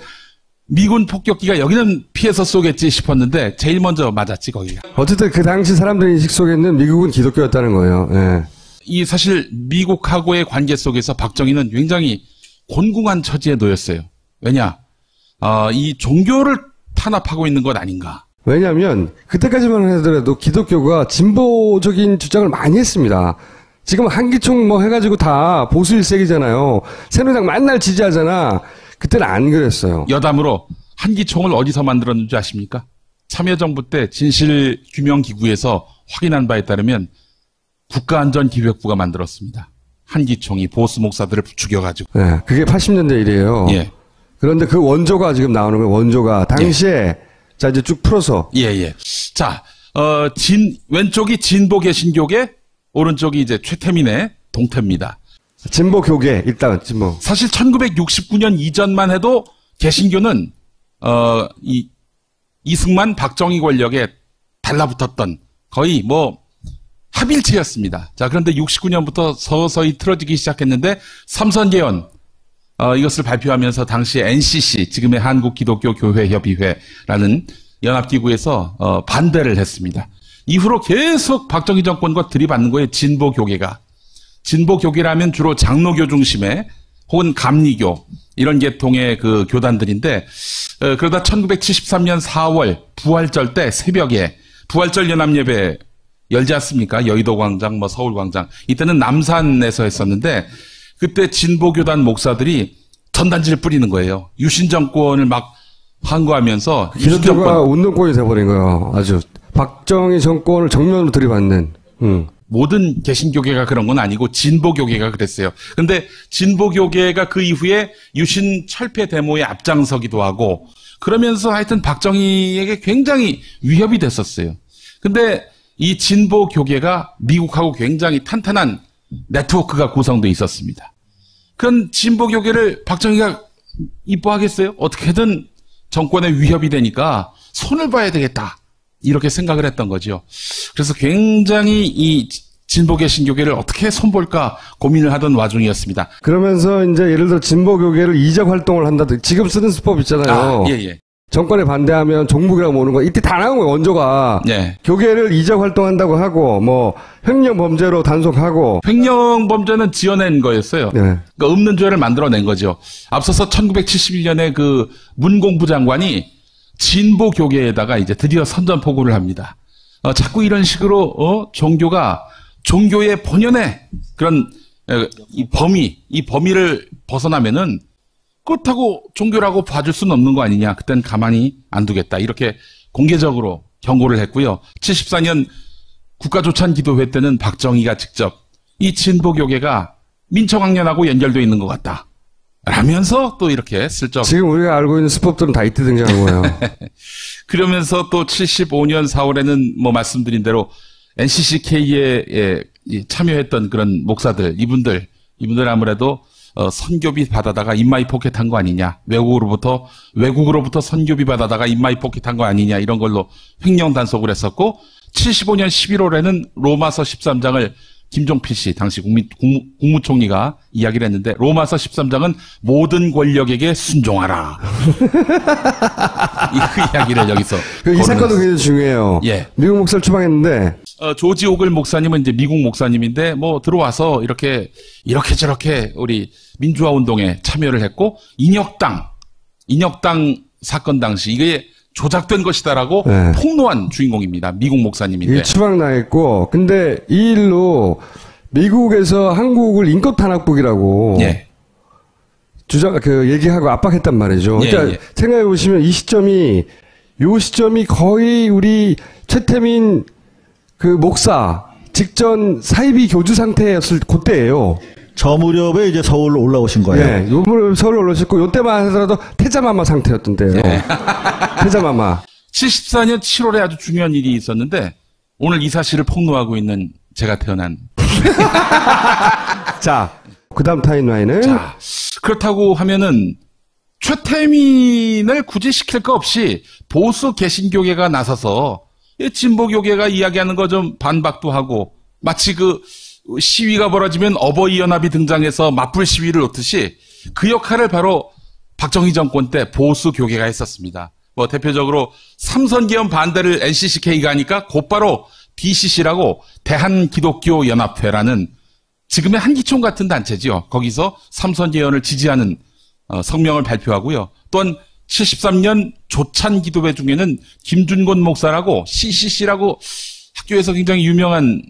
미군 폭격기가 여기는 피해서 쏘겠지 싶었는데 제일 먼저 맞았지 거기가. 어쨌든 그 당시 사람들 인식 속에는 미국은 기독교였다는 거예요. 예. 이 사실 미국하고의 관계 속에서 박정희는 굉장히 곤궁한 처지에 놓였어요. 왜냐? 이 종교를 탄압하고 있는 것 아닌가. 왜냐하면 그때까지만 하더라도 기독교가 진보적인 주장을 많이 했습니다. 지금 한기총 해가지고 다 보수 일색이잖아요. 새누리당 맨날 지지하잖아. 그때는 안 그랬어요. 여담으로 한기총을 어디서 만들었는지 아십니까? 참여정부 때 진실규명기구에서 확인한 바에 따르면 국가안전기획부가 만들었습니다. 한기총이 보수 목사들을 죽여가지고. 네, 그게 80년대 일이에요. 예. 그런데 그 원조가 지금 나오는 거예요. 원조가 당시에 예. 자 이제 쭉 풀어서. 예. 자, 왼쪽이 진보 개신교계, 오른쪽이 이제 최태민의 동태입니다. 진보 교계 일단 진보. 사실 1969년 이전만 해도 개신교는 이승만 박정희 권력에 달라붙었던 거의 합일체였습니다. 자, 그런데 69년부터 서서히 틀어지기 시작했는데 삼선개헌 이것을 발표하면서 당시 NCC, 지금의 한국기독교교회협의회라는 연합기구에서 반대를 했습니다. 이후로 계속 박정희 정권과 들이받는 거예요. 진보교계가. 진보교계라면 주로 장로교 중심의 혹은 감리교 이런 계통의 그 교단들인데 그러다 1973년 4월 부활절 때 새벽에 부활절 연합예배 열지 않습니까? 여의도 광장, 서울 광장. 이때는 남산에서 했었는데 그때 진보교단 목사들이 전단지를 뿌리는 거예요. 유신 정권을 막 항거하면서 기독교가 운동권이 돼버린 거예요. 아주 박정희 정권을 정면으로 들이받는. 모든 개신교계가 그런 건 아니고 진보교계가 그랬어요. 근데 진보교계가 그 이후에 유신 철폐 데모에 앞장서기도 하고 그러면서 하여튼 박정희에게 굉장히 위협이 됐었어요. 근데 이 진보교계가 미국하고 굉장히 탄탄한 네트워크가 구성되어 있었습니다. 그런 진보교계를 박정희가 이뻐하겠어요? 어떻게든 정권에 위협이 되니까 손을 봐야 되겠다. 이렇게 생각을 했던 거죠. 그래서 굉장히 이 진보개신교계를 어떻게 손볼까 고민을 하던 와중이었습니다. 그러면서 이제 예를 들어 진보교계를 이적 활동을 한다든지 지금 쓰는 수법 있잖아요. 예. 정권에 반대하면 종북이라고 모는 거 이때 다 나온 거예요. 원조가. 네. 교계를 이적 활동한다고 하고 횡령 범죄로 단속하고. 횡령 범죄는 지어낸 거였어요. 네. 그러니까 없는 죄를 만들어낸 거죠. 앞서서 1971년에 그 문공부 장관이 진보 교계에다가 이제 드디어 선전포고를 합니다. 자꾸 이런 식으로 종교의 본연의 그런 이 범위를 벗어나면은 그렇다고 종교라고 봐줄 수는 없는 거 아니냐. 그땐 가만히 안 두겠다. 이렇게 공개적으로 경고를 했고요. 74년 국가조찬기도회 때는 박정희가 직접 이 진보 교계가 민청학년하고 연결되어 있는 것 같다. 라면서 또 이렇게 슬쩍. 지금 우리가 알고 있는 수법들은 다 이때 등장한 거예요. 그러면서 또 75년 4월에는 뭐 말씀드린 대로 NCCK에 참여했던 그런 목사들, 이분들 아무래도 선교비 받아다가 인마이 포켓한 거 아니냐. 외국으로부터 선교비 받아다가 인마이 포켓한 거 아니냐. 이런 걸로 횡령단속을 했었고, 75년 11월에는 로마서 13장을 김종필 씨, 당시 국무총리가 이야기를 했는데, 로마서 13장은 모든 권력에게 순종하라. 이 이야기를 여기서. 이 사건도 굉장히 중요해요. 예. 미국 목사를 추방했는데, 조지 오글 목사님은 이제 미국 목사님인데, 뭐 들어와서 이렇게 저렇게 우리 민주화 운동에 참여를 했고, 인혁당 사건 당시 이게 조작된 것이다라고 네. 폭로한 주인공입니다. 미국 목사님인데. 이 추방당했고, 근데 이 일로 미국에서 한국을 인권탄압국이라고 예. 얘기하고 압박했단 말이죠. 예, 그러니까 예. 생각해 보시면 요 시점이 거의 우리 최태민 그 목사 직전 사이비 교주 상태였을 그때예요. 저 무렵에 이제 서울로 올라오신 거예요. 예, 요번에 서울 올라오셨고 요때만 하더라도 태자마마 상태였던데요. 예. 태자마마. 74년 7월에 아주 중요한 일이 있었는데, 오늘 이 사실을 폭로하고 있는 제가 태어난. 자, 그 다음 타임라인은. 자, 그렇다고 하면은 최태민을 굳이 시킬 거 없이 보수 개신교계가 나서서 진보교계가 이야기하는 거 좀 반박도 하고, 마치 그 시위가 벌어지면 어버이연합이 등장해서 맞불 시위를 놓듯이 그 역할을 바로 박정희 정권 때 보수 교계가 했었습니다. 뭐 대표적으로 삼선개헌 반대를 NCCK가 하니까 곧바로 DCC라고 대한기독교연합회라는 지금의 한기총 같은 단체지요. 거기서 삼선개헌을 지지하는 성명을 발표하고요. 또한 73년 조찬기도회 중에는 김준곤 목사라고 CCC라고 학교에서 굉장히 유명한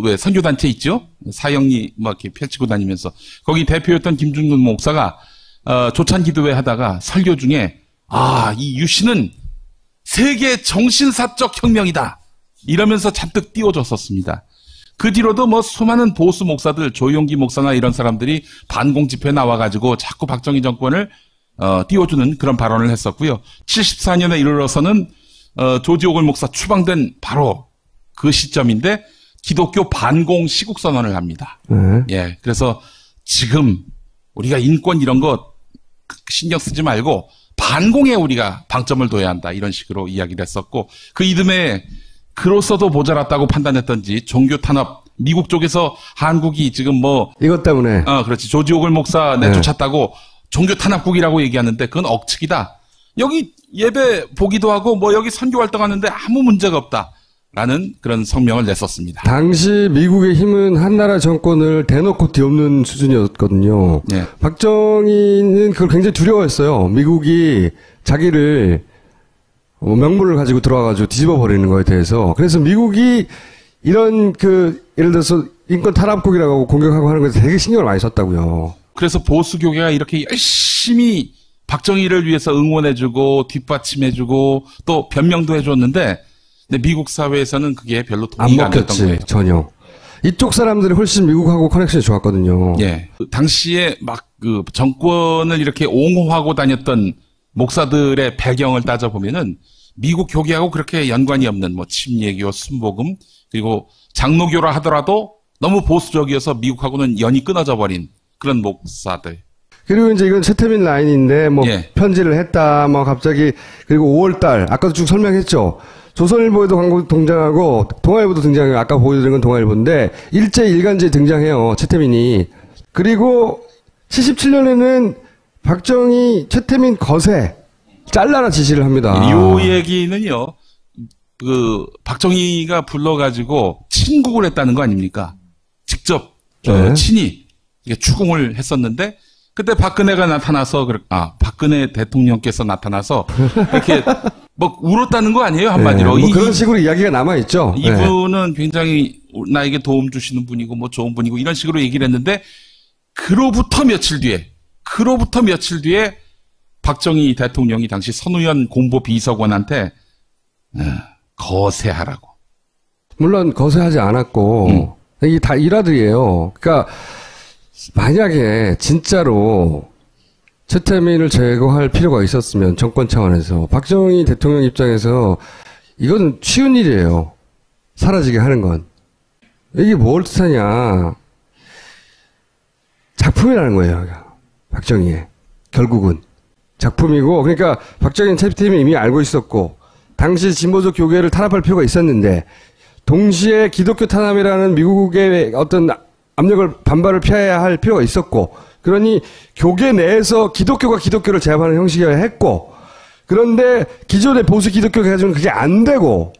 왜 선교단체 있죠? 사형리 뭐 이렇게 펼치고 다니면서 거기 대표였던 김준곤 목사가 조찬기도회 하다가 설교 중에 이 유신은 세계 정신사적 혁명이다 이러면서 잔뜩 띄워줬었습니다. 그 뒤로도 뭐 수많은 보수 목사들 조용기 목사나 이런 사람들이 반공 집회에 나와가지고 자꾸 박정희 정권을 띄워주는 그런 발언을 했었고요. 74년에 이르러서는 조지 오글 목사 추방된 바로 그 시점인데 기독교 반공 시국선언을 합니다. 예, 그래서 지금 우리가 인권 이런 거 신경 쓰지 말고 반공에 우리가 방점을 둬야 한다 이런 식으로 이야기를 했었고, 그 이듬해 그로서도 모자랐다고 판단했던지 종교 탄압, 미국 쪽에서 한국이 지금 뭐 이것 때문에 그렇지, 조지 오글 목사 내쫓았다고 종교 탄압국이라고 얘기하는데 그건 억측이다. 여기 예배 보기도 하고 뭐 여기 선교 활동하는데 아무 문제가 없다라는 그런 성명을 냈었습니다. 당시 미국의 힘은 한나라 정권을 대놓고 뒤엎는 수준이었거든요. 네. 박정희는 그걸 굉장히 두려워했어요. 미국이 자기를 명분을 가지고 들어와가지고 뒤집어 버리는 거에 대해서. 그래서 미국이 이런 예를 들어서 인권 탄압국이라고 공격하고 하는 것에 되게 신경을 많이 썼다고요. 그래서 보수교계가 이렇게 열심히 박정희를 위해서 응원해주고 뒷받침해주고 또 변명도 해줬는데, 근데 미국 사회에서는 그게 별로 안 동의가 안 됐던 먹혔지, 거예요. 전혀. 이쪽 사람들이 훨씬 미국하고 커넥션이 좋았거든요. 예. 당시에 막 정권을 이렇게 옹호하고 다녔던 목사들의 배경을 따져보면은 미국 교계하고 그렇게 연관이 없는 뭐 침례교, 순복음, 그리고 장로교라 하더라도 너무 보수적이어서 미국하고는 연이 끊어져 버린 그런 목사들. 그리고 이제 이건 최태민 라인인데 뭐 예. 편지를 했다 뭐 갑자기, 그리고 5월달 아까도 쭉 설명했죠. 조선일보에도 광고 등장하고 동아일보도 등장해요. 아까 보여드린 건 동아일보인데 일제 일간지에 등장해요, 최태민이. 그리고 77년에는 박정희 최태민 거세 잘라라 지시를 합니다. 이 얘기는요, 박정희가 불러가지고 친국을 했다는 거 아닙니까? 직접 네. 친히 추궁을 했었는데, 그때 박근혜가 나타나서 박근혜 대통령께서 나타나서 이렇게 뭐 울었다는 거 아니에요, 한마디로. 뭐 그런 식으로 이야기가 남아 있죠. 이분은 굉장히 나에게 도움 주시는 분이고 뭐 좋은 분이고 이런 식으로 얘기를 했는데, 그로부터 며칠 뒤에 박정희 대통령이 당시 선우연 공보 비서관한테 거세하라고. 물론 거세하지 않았고 이게 다 일화들이에요. 그러니까 만약에 진짜로 최태민을 제거할 필요가 있었으면 정권 차원에서 박정희 대통령 입장에서 이건 쉬운 일이에요. 사라지게 하는 건. 이게 뭘 뜻하냐. 작품이라는 거예요. 박정희의. 결국은. 작품이고, 그러니까 박정희는 최태민이 이미 알고 있었고, 당시 진보적 교계를 탄압할 필요가 있었는데, 동시에 기독교 탄압이라는 미국의 어떤 압력을, 반발을 피해야 할 필요가 있었고, 그러니 교계 내에서 기독교가 기독교를 제압하는 형식이어야 했고, 그런데 기존의 보수 기독교가 가지고는 그게 안 되고,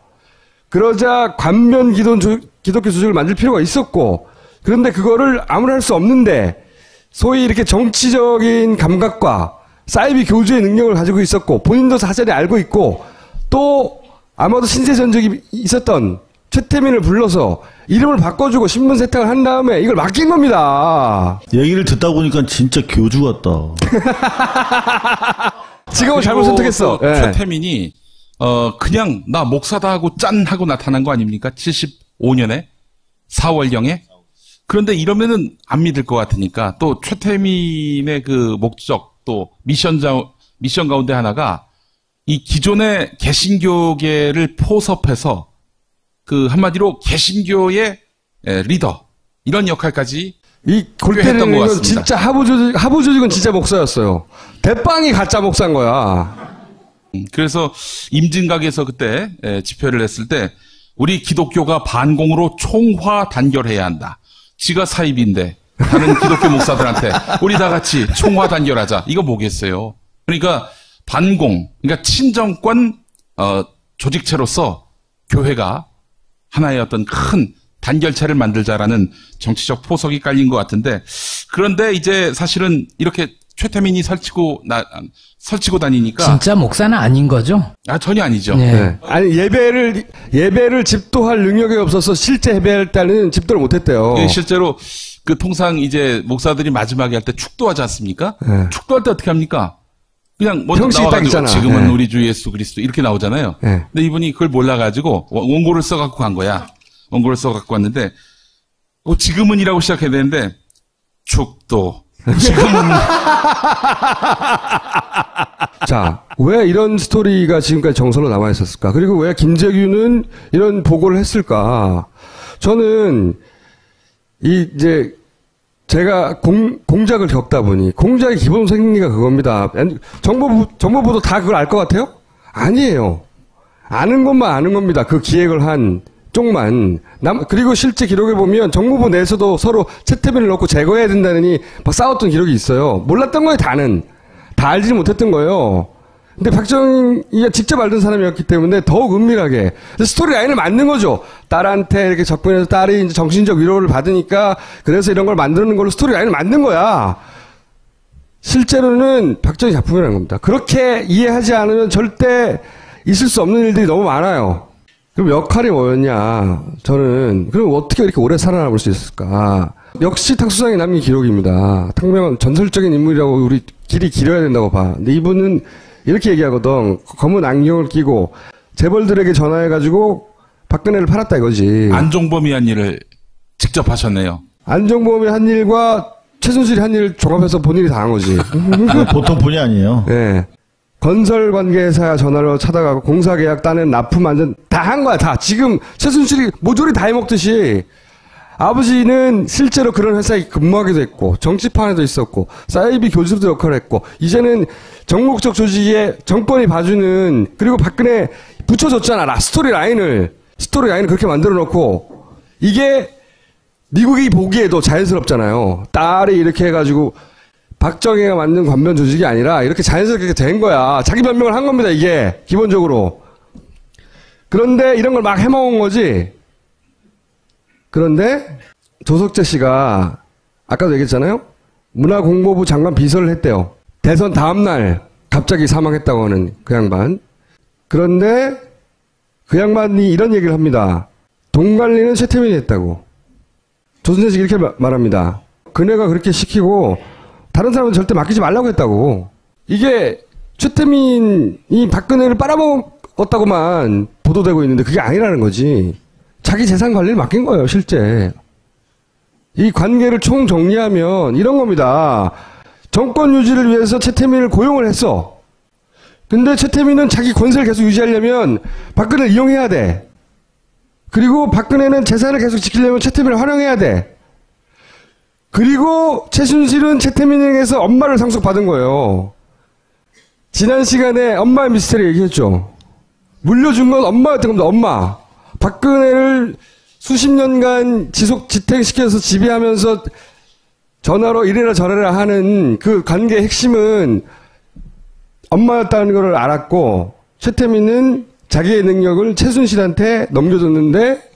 그러자 관면 기독교 조직을 만들 필요가 있었고, 그런데 그거를 아무나 할 수 없는데, 소위 이렇게 정치적인 감각과 사이비 교주의 능력을 가지고 있었고, 본인도 사전에 알고 있고, 또 아마도 신세 전적이 있었던 최태민을 불러서 이름을 바꿔주고 신분 세탁을 한 다음에 이걸 맡긴 겁니다. 얘기를 듣다 보니까 진짜 교주 같다. 직업을 잘못 선택했어. 또 최태민이 그냥 나 목사다 하고 짠 하고 나타난 거 아닙니까? 75년에 4월경에. 그런데 이러면은 안 믿을 것 같으니까 또 최태민의 그 목적 또 미션 가운데 하나가 이 기존의 개신교계를 포섭해서 그 한마디로 개신교의 리더 이런 역할까지 이 골 때리는 건 진짜 하부 조직은 진짜 목사였어요. 대빵이 가짜 목사인 거야. 그래서 임진각에서 그때 집회를 했을 때 우리 기독교가 반공으로 총화 단결해야 한다. 지가 사입인데 다른 기독교 목사들한테 우리 다 같이 총화 단결하자. 이거 뭐겠어요. 그러니까 반공, 그러니까 친정권 조직체로서 교회가 하나의 어떤 큰 단결체를 만들자라는 정치적 포석이 깔린 것 같은데, 그런데 이제 사실은 이렇게 최태민이 설치고 다니니까 진짜 목사는 아닌 거죠? 전혀 아니죠. 네. 네. 아니 예배를 집도할 능력이 없어서 실제 예배할 때는 집도를 못했대요. 실제로 그 통상 이제 목사들이 마지막에 할 때 축도하지 않습니까? 네. 축도할 때 어떻게 합니까? 그냥 먼저 형식이 딱 나와가지고 있잖아. 지금은 네. 우리 주 예수 그리스도 이렇게 나오잖아요. 네. 근데 이분이 그걸 몰라가지고 원고를 써갖고 간 거야. 원고를 써갖고 왔는데 지금은이라고 시작해야 되는데 축도 지금은 자, 왜 이런 스토리가 지금까지 정설로 남아 있었을까? 그리고 왜 김재규는 이런 보고를 했을까? 저는 이제 제가 공작을 겪다 보니 공작의 기본 생리가 그겁니다. 정보부도 다 그걸 알 것 같아요? 아니에요. 아는 것만 아는 겁니다. 그 기획을 한 쪽만. 그리고 실제 기록에 보면 정보부 내에서도 서로 채태민을 넣고 제거해야 된다느니 막 싸웠던 기록이 있어요. 몰랐던 거예요, 다는. 다 알지 못했던 거예요. 근데 박정희가 직접 알던 사람이었기 때문에 더욱 은밀하게 스토리 라인을 만든 거죠. 딸한테 이렇게 접근해서 딸이 이제 정신적 위로를 받으니까 그래서 이런 걸 만드는 걸로 스토리 라인을 만든 거야. 실제로는 박정희 작품이라는 겁니다. 그렇게 이해하지 않으면 절대 있을 수 없는 일들이 너무 많아요. 그럼 역할이 뭐였냐? 저는 그럼 어떻게 이렇게 오래 살아남을 수 있을까? 역시 탁수상에 남긴 기록입니다. 탕명은 전설적인 인물이라고 우리 길이 길어야 된다고 봐. 근데 이분은 이렇게 얘기하거든. 검은 안경을 끼고 재벌들에게 전화해가지고 박근혜를 팔았다 이거지. 안종범이 한 일을 직접 하셨네요. 안종범이 한 일과 최순실이 한 일을 종합해서 본인이 다 한 거지. 보통 분이 아니에요. 네. 건설 관계사 전화로 찾아가고 공사 계약 따는 납품 완전 다 한 거야. 다. 지금 최순실이 모조리 다 해먹듯이 아버지는 실제로 그런 회사에 근무하기도 했고 정치판에도 있었고 사이비 교수도 역할을 했고 이제는 정목적 조직에 정권이 봐주는 그리고 박근혜 붙여줬잖아. 스토리 라인을 그렇게 만들어 놓고 이게 미국이 보기에도 자연스럽잖아요. 딸이 이렇게 해가지고 박정희가 만든 관변 조직이 아니라 이렇게 자연스럽게 된 거야. 자기 변명을 한 겁니다. 이게 기본적으로. 그런데 이런 걸 막 해먹은 거지. 그런데 조석재 씨가 아까도 얘기했잖아요. 문화공보부 장관 비서를 했대요. 대선 다음날 갑자기 사망했다고 하는 그 양반. 그런데 그 양반이 이런 얘기를 합니다. 돈 관리는 최태민이 했다고. 조선재 씨가 이렇게 말합니다. 그네가 그렇게 시키고 다른 사람은 절대 맡기지 말라고 했다고. 이게 최태민이 박근혜를 빨아먹었다고만 보도되고 있는데 그게 아니라는 거지. 자기 재산 관리를 맡긴 거예요, 실제. 이 관계를 총 정리하면 이런 겁니다. 정권 유지를 위해서 최태민을 고용을 했어. 근데 최태민은 자기 권세를 계속 유지하려면 박근혜를 이용해야 돼. 그리고 박근혜는 재산을 계속 지키려면 최태민을 활용해야 돼. 그리고 최순실은 최태민에게서 엄마를 상속받은 거예요. 지난 시간에 엄마의 미스터리 얘기했죠. 물려준 건 엄마였던 겁니다. 엄마. 박근혜를 수십 년간 지탱시켜서 지배하면서 전화로 이래라 저래라 하는 그 관계의 핵심은 엄마였다는 걸 알았고, 최태민은 자기의 능력을 최순실한테 넘겨줬는데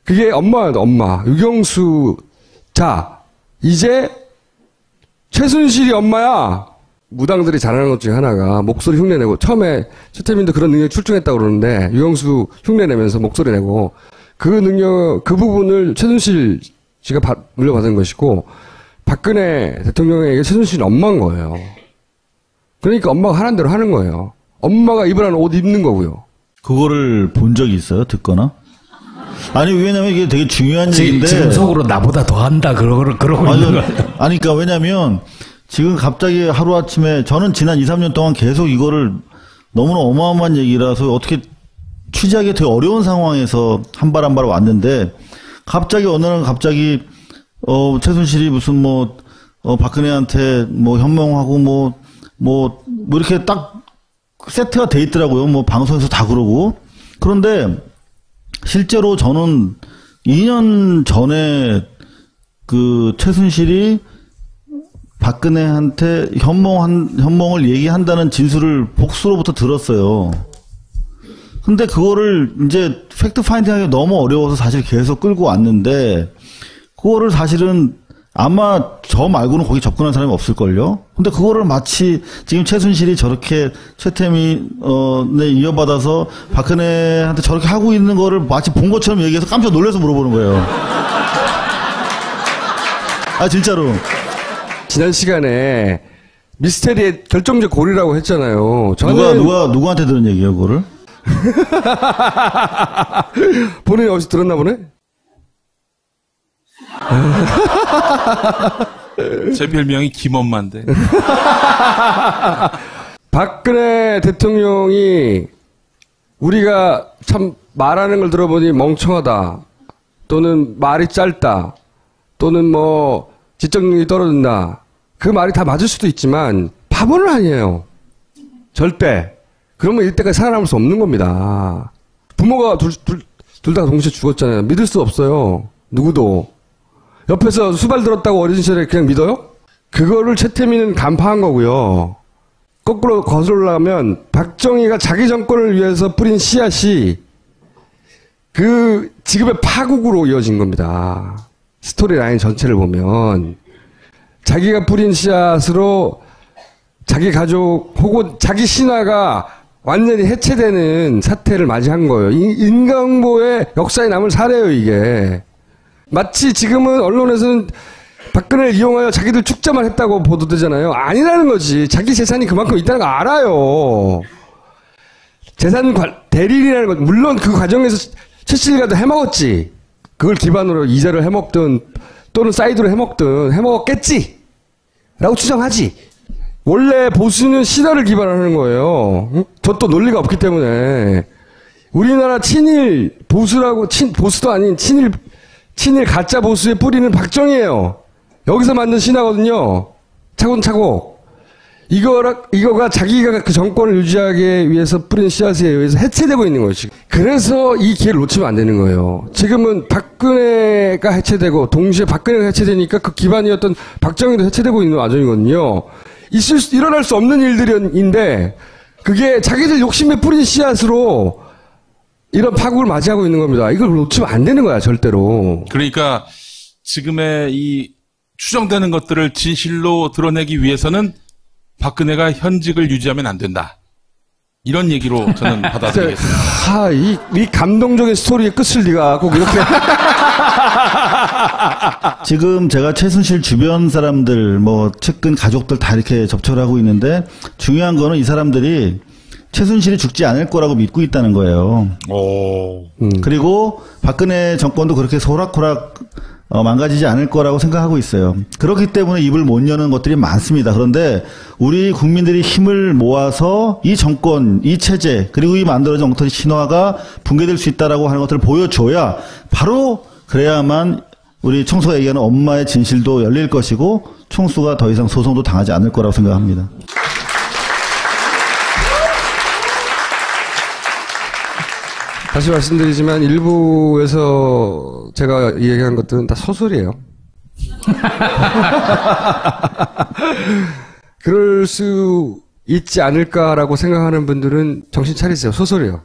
그게 엄마였다. 엄마. 유경수. 자, 이제 최순실이 엄마야. 무당들이 잘하는 것 중에 하나가 목소리 흉내내고, 처음에 최태민도 그런 능력이 출중했다고 그러는데 유경수 흉내내면서 목소리 내고, 그 능력, 그 부분을 최순실 씨가 물려받은 것이고, 박근혜 대통령에게 최순실이 엄마인 거예요. 그러니까 엄마가 하라는 대로 하는 거예요. 엄마가 입으라는 옷 입는 거고요. 그거를 본 적이 있어요? 듣거나? 아니, 왜냐면 이게 되게 중요한 얘기인데. 지금 속으로 나보다 더 한다, 그러고 있는 거야. 아니, 그러니까 왜냐면 지금 갑자기 하루아침에, 저는 지난 2, 3년 동안 계속 이거를 너무나 어마어마한 얘기라서 어떻게 취재하기 되게 어려운 상황에서 한 발 한 발 왔는데, 갑자기 어느 날 갑자기 최순실이 무슨 박근혜한테 현몽하고 이렇게 딱 세트가 돼 있더라고요. 방송에서 다 그러고. 그런데 실제로 저는 2년 전에 그 최순실이 박근혜한테 현몽을 얘기한다는 진술을 복수로부터 들었어요. 근데 그거를 이제 팩트 파인딩하기 너무 어려워서 사실 계속 끌고 왔는데, 그거를 사실은 아마 저 말고는 거기 접근한 사람이 없을걸요? 근데 그거를 마치 지금 최순실이 저렇게 최태민에 이어받아서 박근혜한테 저렇게 하고 있는 거를 마치 본 것처럼 얘기해서 깜짝 놀라서 물어보는 거예요. 아, 진짜로. 지난 시간에 미스테리의 결정적 고리라고 했잖아요. 저는 누구한테 들은 얘기예요, 그거를? 본인이 어디서 들었나 보네? 제 별명이 김엄마인데. 박근혜 대통령이 우리가 참 말하는 걸 들어보니 멍청하다, 또는 말이 짧다, 또는 지적력이 떨어진다, 그 말이 다 맞을 수도 있지만 바보는 아니에요. 절대. 그러면 이때까지 살아남을 수 없는 겁니다. 부모가 둘 다 동시에 죽었잖아요. 믿을 수 없어요. 누구도. 옆에서 수발 들었다고 어린 시절에 그냥 믿어요? 그거를 최태민은 간파한 거고요. 거꾸로 거슬러가면 박정희가 자기 정권을 위해서 뿌린 씨앗이 그 지금의 파국으로 이어진 겁니다. 스토리 라인 전체를 보면 자기가 뿌린 씨앗으로 자기 가족 혹은 자기 신화가 완전히 해체되는 사태를 맞이한 거예요. 인간보의 역사에 남을 사례예요, 이게. 마치 지금은 언론에서는 박근혜를 이용하여 자기들 축자만 했다고 보도되잖아요. 아니라는 거지. 자기 재산이 그만큼 있다는 거 알아요. 재산 대리인이라는 것, 물론 그 과정에서 최씨가도 해먹었지. 그걸 기반으로 이자를 해먹든 또는 사이드로 해먹든 해먹었겠지 라고 추정하지. 원래 보수는 신화를 기반하는 거예요. 응? 저 또 논리가 없기 때문에. 우리나라 친일 보수라고, 보수도 아닌 친일 가짜 보수의 뿌리는 박정희예요. 여기서 만든 신화거든요. 차곡차곡. 이거가 자기가 그 정권을 유지하기 위해서 뿌린 씨앗에 의해서 해체되고 있는 거예요, 지금. 그래서 이 기회를 놓치면 안 되는 거예요. 지금은 박근혜가 해체되고, 동시에 박근혜가 해체되니까 그 기반이었던 박정희도 해체되고 있는 와중이거든요. 일어날 수 없는 일들인데, 그게 자기들 욕심에 뿌린 씨앗으로 이런 파국을 맞이하고 있는 겁니다. 이걸 놓치면 안 되는 거야, 절대로. 그러니까 지금의 이 추정되는 것들을 진실로 드러내기 위해서는 박근혜가 현직을 유지하면 안 된다. 이런 얘기로 저는 받아들이겠습니다. 이 감동적인 스토리의 끝을 네가 꼭 이렇게. 지금 제가 최순실 주변 사람들, 측근 가족들 다 이렇게 접촉을 하고 있는데, 중요한 거는 이 사람들이 최순실이 죽지 않을 거라고 믿고 있다는 거예요. 오. 그리고 박근혜 정권도 그렇게 소락호락 망가지지 않을 거라고 생각하고 있어요. 그렇기 때문에 입을 못 여는 것들이 많습니다. 그런데 우리 국민들이 힘을 모아서 이 정권, 이 체제, 그리고 이 만들어진 엉터리 신화가 붕괴될 수 있다라고 하는 것들을 보여줘야 바로 그래야만 우리 총수가 얘기하는 엄마의 진실도 열릴 것이고 총수가 더 이상 소송도 당하지 않을 거라고 생각합니다. 다시 말씀드리지만 일부에서 제가 얘기한 것들은 다 소설이에요. 그럴 수 있지 않을까라고 생각하는 분들은 정신 차리세요. 소설이에요.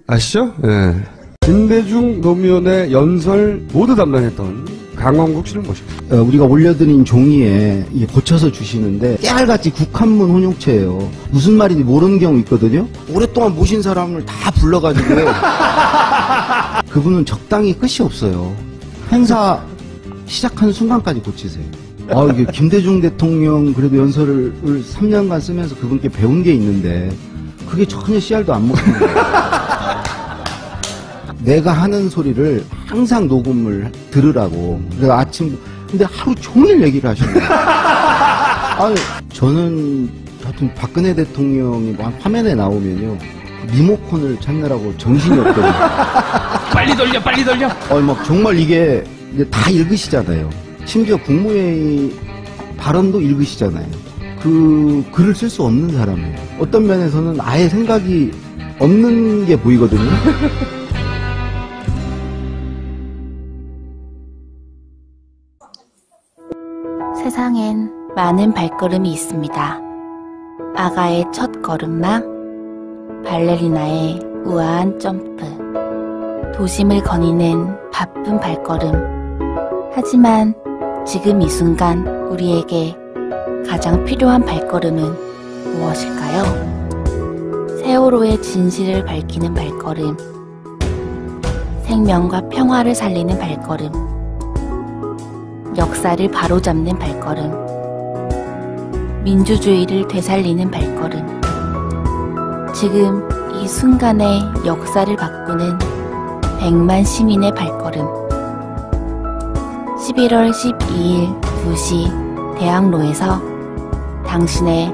아시죠? 예. 김대중 노무현의 연설 모두 담당했던 강원국 씨를 모십니다. 우리가 올려드린 종이에 이게 고쳐서 주시는데 깨알같이 국한문 혼용체예요. 무슨 말인지 모르는 경우 있거든요. 오랫동안 모신 사람을 다 불러가지고 그분은 적당히 끝이 없어요. 행사 시작하는 순간까지 고치세요. 이게 김대중 대통령 그래도 연설을 3년간 쓰면서 그분께 배운 게 있는데 그게 전혀 씨알도 안 먹히는 거예요. 내가 하는 소리를 항상 녹음을 들으라고. 그래서 근데 하루 종일 얘기를 하시는 거예요. 아니, 저는 하여튼 박근혜 대통령이 화면에 나오면요. 리모컨을 찾느라고 정신이 없거든요. 빨리 돌려, 빨리 돌려. 막 정말 이게 다 읽으시잖아요. 심지어 국무회의 발언도 읽으시잖아요. 그 글을 쓸 수 없는 사람이에요. 어떤 면에서는 아예 생각이 없는 게 보이거든요. 세상엔 많은 발걸음이 있습니다. 아가의 첫 걸음마, 발레리나의 우아한 점프, 도심을 거니는 바쁜 발걸음. 하지만 지금 이 순간 우리에게 가장 필요한 발걸음은 무엇일까요? 세월호의 진실을 밝히는 발걸음, 생명과 평화를 살리는 발걸음, 역사를 바로잡는 발걸음, 민주주의를 되살리는 발걸음. 지금 이 순간의 역사를 바꾸는 100만 시민의 발걸음. 11월 12일 2시 대학로에서 당신의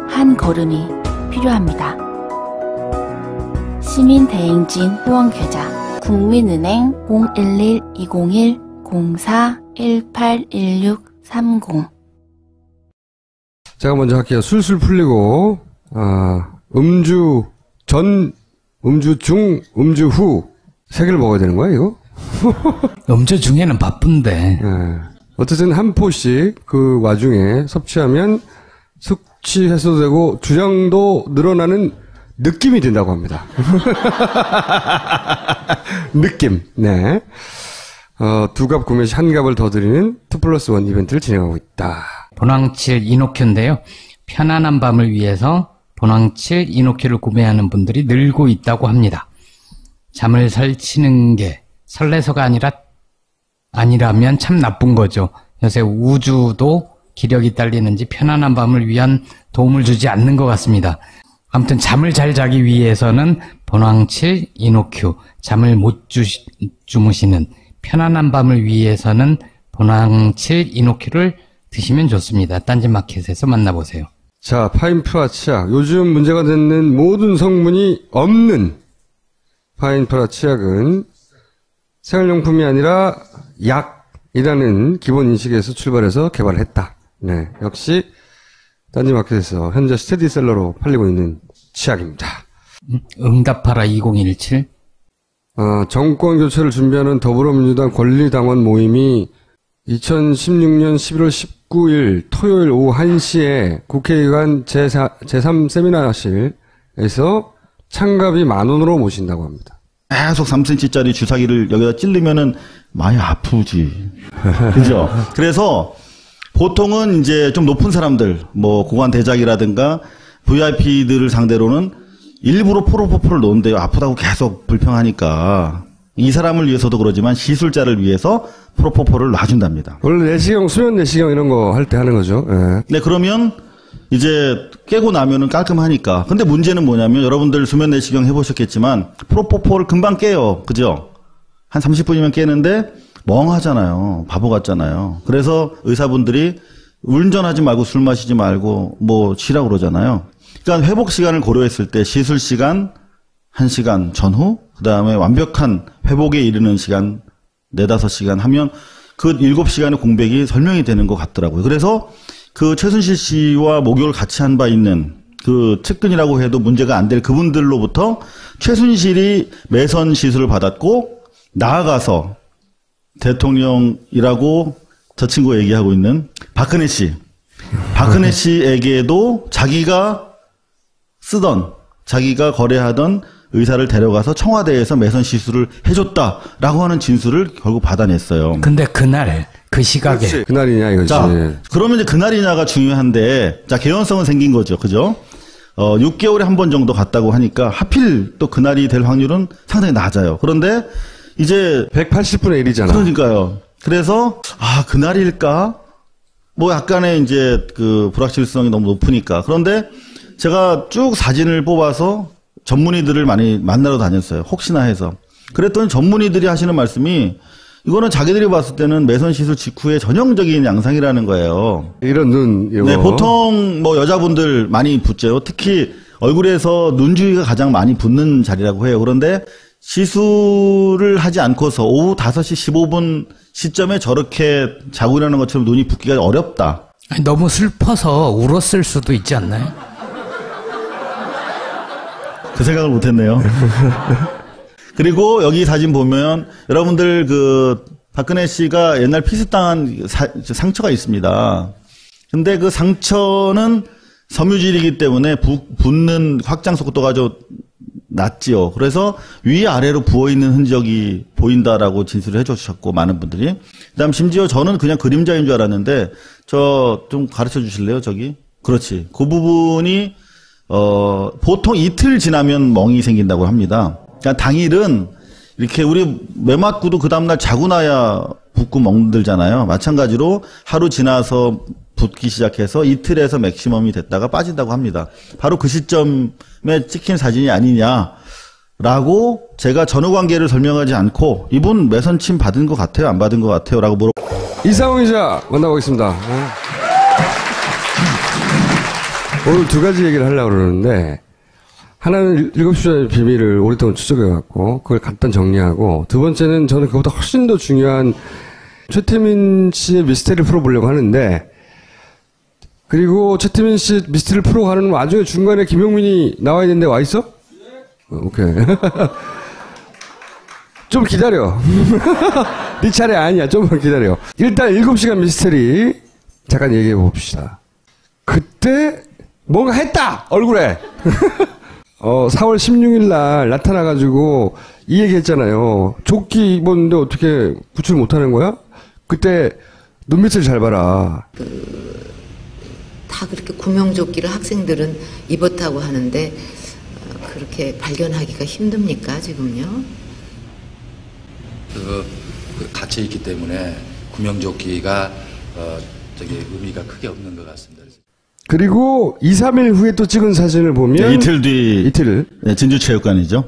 한 걸음이 필요합니다. 시민대행진 후원계좌 국민은행 011-201-04-181630. 제가 먼저 할게요. 술술 풀리고 음주 전, 음주 중, 음주 후 3개를 먹어야 되는 거야 이거? 음주 중에는 바쁜데. 어쨌든 한 포씩 그 와중에 섭취하면 숙취 해소도 되고 주량도 늘어나는 느낌이 든다고 합니다. 느낌. 네. 2갑 구매 시 1갑을 더 드리는 2+1 이벤트를 진행하고 있다. 보낭칠 이노큐인데요. 편안한 밤을 위해서 보낭칠 이노큐를 구매하는 분들이 늘고 있다고 합니다. 잠을 설치는 게 설레서가 아니라면 참 나쁜 거죠. 요새 우주도 기력이 딸리는지 편안한 밤을 위한 도움을 주지 않는 것 같습니다. 아무튼 잠을 잘 자기 위해서는 보낭칠 이노큐, 잠을 못 주무시는 편안한 밤을 위해서는 보낭칠 이노큐를 드시면 좋습니다. 딴지마켓에서 만나보세요. 자, 파인프라 치약. 요즘 문제가 되는 모든 성분이 없는 파인프라 치약은 생활용품이 아니라 약이라는 기본 인식에서 출발해서 개발을 했다. 네, 역시 딴지마켓에서 현재 스테디셀러로 팔리고 있는 치약입니다. 응답하라 2017. 정권 교체를 준비하는 더불어민주당 권리당원 모임이 2016년 11월 19일 토요일 오후 1시에 국회의관 제3 세미나실에서 참가비 10,000원으로 모신다고 합니다. 계속 3cm짜리 주사기를 여기다 찔르면은 많이 아프지. 그죠? 그래서 보통은 이제 좀 높은 사람들, 뭐 고관 대작이라든가 VIP들을 상대로는 일부러 프로포폴을 놓은데요. 아프다고 계속 불평하니까 이 사람을 위해서도 그러지만 시술자를 위해서 프로포폴을 놔준답니다. 원래 내시경, 수면 내시경 이런 거 할 때 하는 거죠. 예. 네, 그러면 이제 깨고 나면은 깔끔하니까. 근데 문제는 뭐냐면 여러분들 수면 내시경 해보셨겠지만 프로포폴 금방 깨요. 그죠? 한 30분이면 깨는데 멍하잖아요. 바보 같잖아요. 그래서 의사분들이 운전하지 말고 술 마시지 말고 뭐 쉬라고 그러잖아요. 그러니까 회복 시간을 고려했을 때 시술 시간 1시간 전후, 그 다음에 완벽한 회복에 이르는 시간 4-5시간 하면 그 7시간의 공백이 설명이 되는 것 같더라고요. 그래서 그 최순실 씨와 목욕을 같이 한 바 있는 그 측근이라고 해도 문제가 안 될 그분들로부터 최순실이 매선 시술을 받았고 나아가서 대통령이라고 저 친구가 얘기하고 있는 박근혜 씨에게도 자기가 쓰던, 자기가 거래하던 의사를 데려가서 청와대에서 매선 시술을 해줬다라고 하는 진술을 결국 받아냈어요. 근데 그날, 그 시각에. 그렇지. 그날이냐 이거지. 자, 그러면 이제 그날이냐가 중요한데, 자, 개연성은 생긴 거죠. 그죠? 6개월에 한 번 정도 갔다고 하니까 하필 또 그날이 될 확률은 상당히 낮아요. 그런데 이제 180분의 1이잖아. 그러니까요. 그래서 그날일까? 뭐 약간의 이제 그 불확실성이 너무 높으니까. 그런데 제가 쭉 사진을 뽑아서 전문의들을 많이 만나러 다녔어요. 혹시나 해서. 그랬더니 전문의들이 하시는 말씀이 이거는 자기들이 봤을 때는 매선 시술 직후에 전형적인 양상이라는 거예요. 이런 눈, 이거. 네, 보통 뭐 여자분들 많이 붓죠. 특히 얼굴에서 눈 주위가 가장 많이 붓는 자리라고 해요. 그런데 시술을 하지 않고서 오후 5시 15분 시점에 저렇게 자고 일어나는 것처럼 눈이 붓기가 어렵다. 아니, 너무 슬퍼서 울었을 수도 있지 않나요? 그 생각을 못했네요. 그리고 여기 사진 보면 여러분들 그 박근혜 씨가 옛날 피습당한 상처가 있습니다. 근데 그 상처는 섬유질이기 때문에 붓는 확장 속도가 좀 낮지요. 그래서 위아래로 부어있는 흔적이 보인다라고 진술을 해주셨고 많은 분들이. 그다음 심지어 저는 그냥 그림자인 줄 알았는데 저 좀 가르쳐 주실래요? 저기. 그렇지. 그 부분이 보통 이틀 지나면 멍이 생긴다고 합니다. 그러니까 당일은 이렇게 우리 매 맞고도 그 다음날 자고 나야 붓고 멍들잖아요. 마찬가지로 하루 지나서 붓기 시작해서 이틀에서 맥시멈이 됐다가 빠진다고 합니다. 바로 그 시점에 찍힌 사진이 아니냐라고 제가 전후 관계를 설명하지 않고 이분 매선침 받은 것 같아요? 안 받은 것 같아요? 라고 이상훈 기자 만나보겠습니다. 오늘 두 가지 얘기를 하려고 그러는데 하나는 7시의 비밀을 오랫동안 추적해갖고 그걸 간단 정리하고 두 번째는 저는 그보다 훨씬 더 중요한 최태민 씨의 미스테리를 풀어보려고 하는데 그리고 최태민 씨 미스테리를 풀어가는 와중에 중간에 김용민이 나와야 되는데 와 있어? 오케이. 좀 기다려. 네 차례 아니야. 좀만 기다려. 일단 7시간 미스테리 잠깐 얘기해 봅시다. 그때 뭔가 했다! 얼굴에! 4월 16일 날 나타나가지고 이 얘기 했잖아요. 조끼 입었는데 어떻게 구출 못하는 거야? 그때 눈밑을 잘 봐라. 다 그렇게 구명조끼를 학생들은 입었다고 하는데 그렇게 발견하기가 힘듭니까 지금요? 그 갇혀 있기 때문에 구명조끼가 의미가 크게 없는 것 같습니다. 그리고 2-3일 후에 또 찍은 사진을 보면 네, 이틀 뒤 이틀 네, 진주체육관이죠.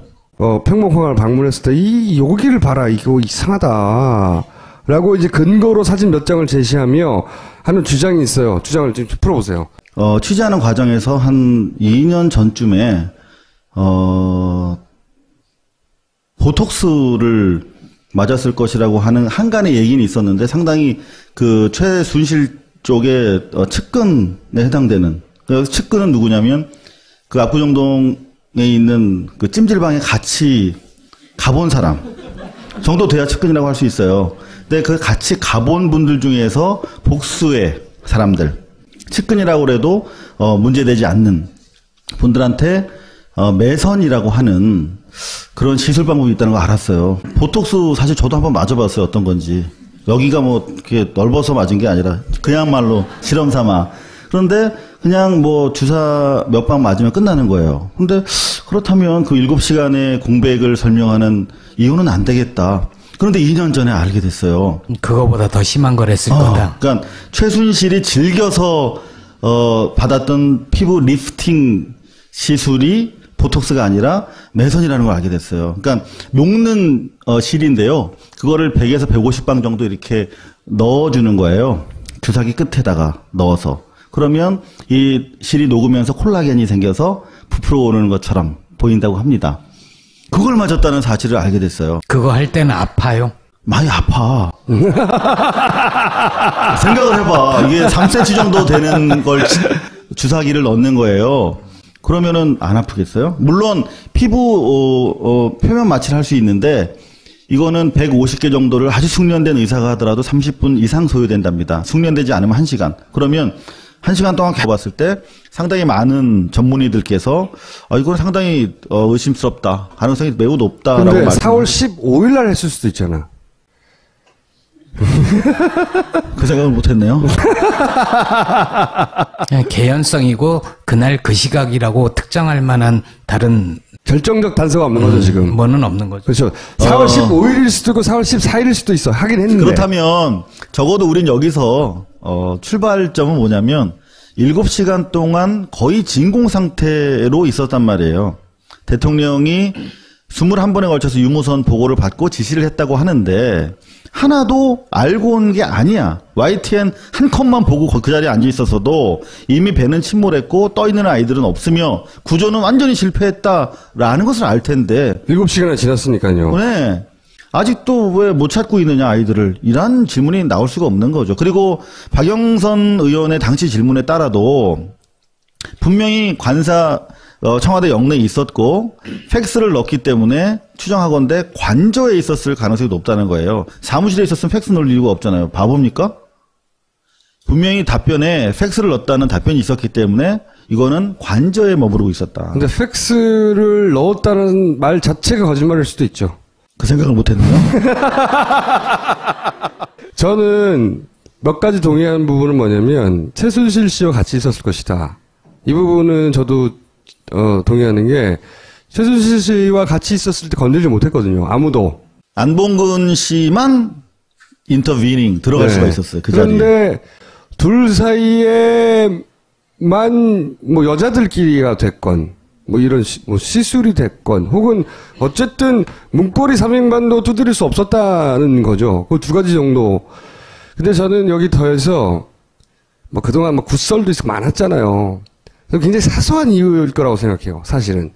평목항을 방문했을 때 여기를 봐라 이거 이상하다 라고 이제 근거로 사진 몇 장을 제시하며 하는 주장이 있어요. 주장을 좀 풀어보세요. 취재하는 과정에서 한 2년 전쯤에 보톡스를 맞았을 것이라고 하는 한간의 얘기는 있었는데 상당히 그 최순실 쪽에 측근에 해당되는 그 측근은 누구냐면 그 압구정동에 있는 그 찜질방에 같이 가본 사람 정도 돼야 측근이라고 할 수 있어요. 근데 그 같이 가본 분들 중에서 복수의 사람들, 측근이라고 그래도 문제되지 않는 분들한테 매선이라고 하는 그런 시술 방법이 있다는 거 알았어요. 보톡스 사실 저도 한번 맞아봤어요. 어떤 건지. 여기가 뭐 이렇게 넓어서 맞은 게 아니라 그냥말로 실험 삼아. 그런데 그냥 뭐 주사 몇 방 맞으면 끝나는 거예요. 근데 그렇다면 그 7시간의 공백을 설명하는 이유는 안 되겠다. 그런데 2년 전에 알게 됐어요. 그거보다 더 심한 걸 했을 거다. 그러니까 최순실이 즐겨서 받았던 피부 리프팅 시술이 보톡스가 아니라 매선이라는 걸 알게 됐어요. 그러니까 녹는 실인데요. 그거를 100에서 150방 정도 이렇게 넣어주는 거예요. 주사기 끝에다가 넣어서. 그러면 이 실이 녹으면서 콜라겐이 생겨서 부풀어 오르는 것처럼 보인다고 합니다. 그걸 맞았다는 사실을 알게 됐어요. 그거 할 때는 아파요? 많이 아파. 생각을 해봐. 이게 3cm 정도 되는 걸 주사기를 넣는 거예요. 그러면은 안 아프겠어요? 물론 피부 표면 마취를 할 수 있는데 이거는 150개 정도를 아주 숙련된 의사가 하더라도 30분 이상 소요된답니다. 숙련되지 않으면 1시간. 그러면 1시간 동안 해봤을 때 상당히 많은 전문의들께서 이건 상당히 의심스럽다. 가능성이 매우 높다라고 근데 말씀을 4월 15일 날 했을 수도 있잖아. 그 생각을 못했네요. 그냥 개연성이고 그날 그 시각이라고 특정할 만한 다른 결정적 단서가 없는 거죠, 지금. 뭐는 없는 거죠. 그렇죠. 4월 15일일 수도 있고 4월 14일일 수도 있어. 하긴 했는데. 그렇다면 적어도 우린 여기서 출발점은 뭐냐면 7시간 동안 거의 진공 상태로 있었단 말이에요. 대통령이 21번에 걸쳐서 유무선 보고를 받고 지시를 했다고 하는데 하나도 알고 온 게 아니야. YTN 한 컷만 보고 그 자리에 앉아 있었어도 이미 배는 침몰했고 떠 있는 아이들은 없으며 구조는 완전히 실패했다라는 것을 알 텐데 7시간이나 지났으니까요. 네. 아직도 왜 못 찾고 있느냐 아이들을 이런 질문이 나올 수가 없는 거죠. 그리고 박영선 의원의 당시 질문에 따라도 분명히 관사 청와대 영내에 있었고 팩스를 넣었기 때문에 추정하건대 관저에 있었을 가능성이 높다는 거예요. 사무실에 있었으면 팩스 넣을 이유가 없잖아요. 바보입니까? 분명히 답변에 팩스를 넣었다는 답변이 있었기 때문에 이거는 관저에 머무르고 있었다. 근데 팩스를 넣었다는 말 자체가 거짓말일 수도 있죠. 그 생각을 못했네요. 저는 몇 가지 동의하는 부분은 뭐냐면 최순실 씨와 같이 있었을 것이다. 이 부분은 저도 동의하는 게 최순실 씨와 같이 있었을 때 건들지 못했거든요. 아무도. 안봉근 씨만 인터비닝 들어갈 수가 있었어요. 그 자리에. 그런데 둘 사이에만 뭐 여자들끼리가 됐건 뭐 이런 뭐 시술이 됐건 혹은 어쨌든 문고리 3인반도 두드릴 수 없었다는 거죠. 그 두 가지 정도. 근데 저는 여기 더해서 뭐 그동안 뭐 굿설도 있고 많았잖아요. 굉장히 사소한 이유일 거라고 생각해요. 사실은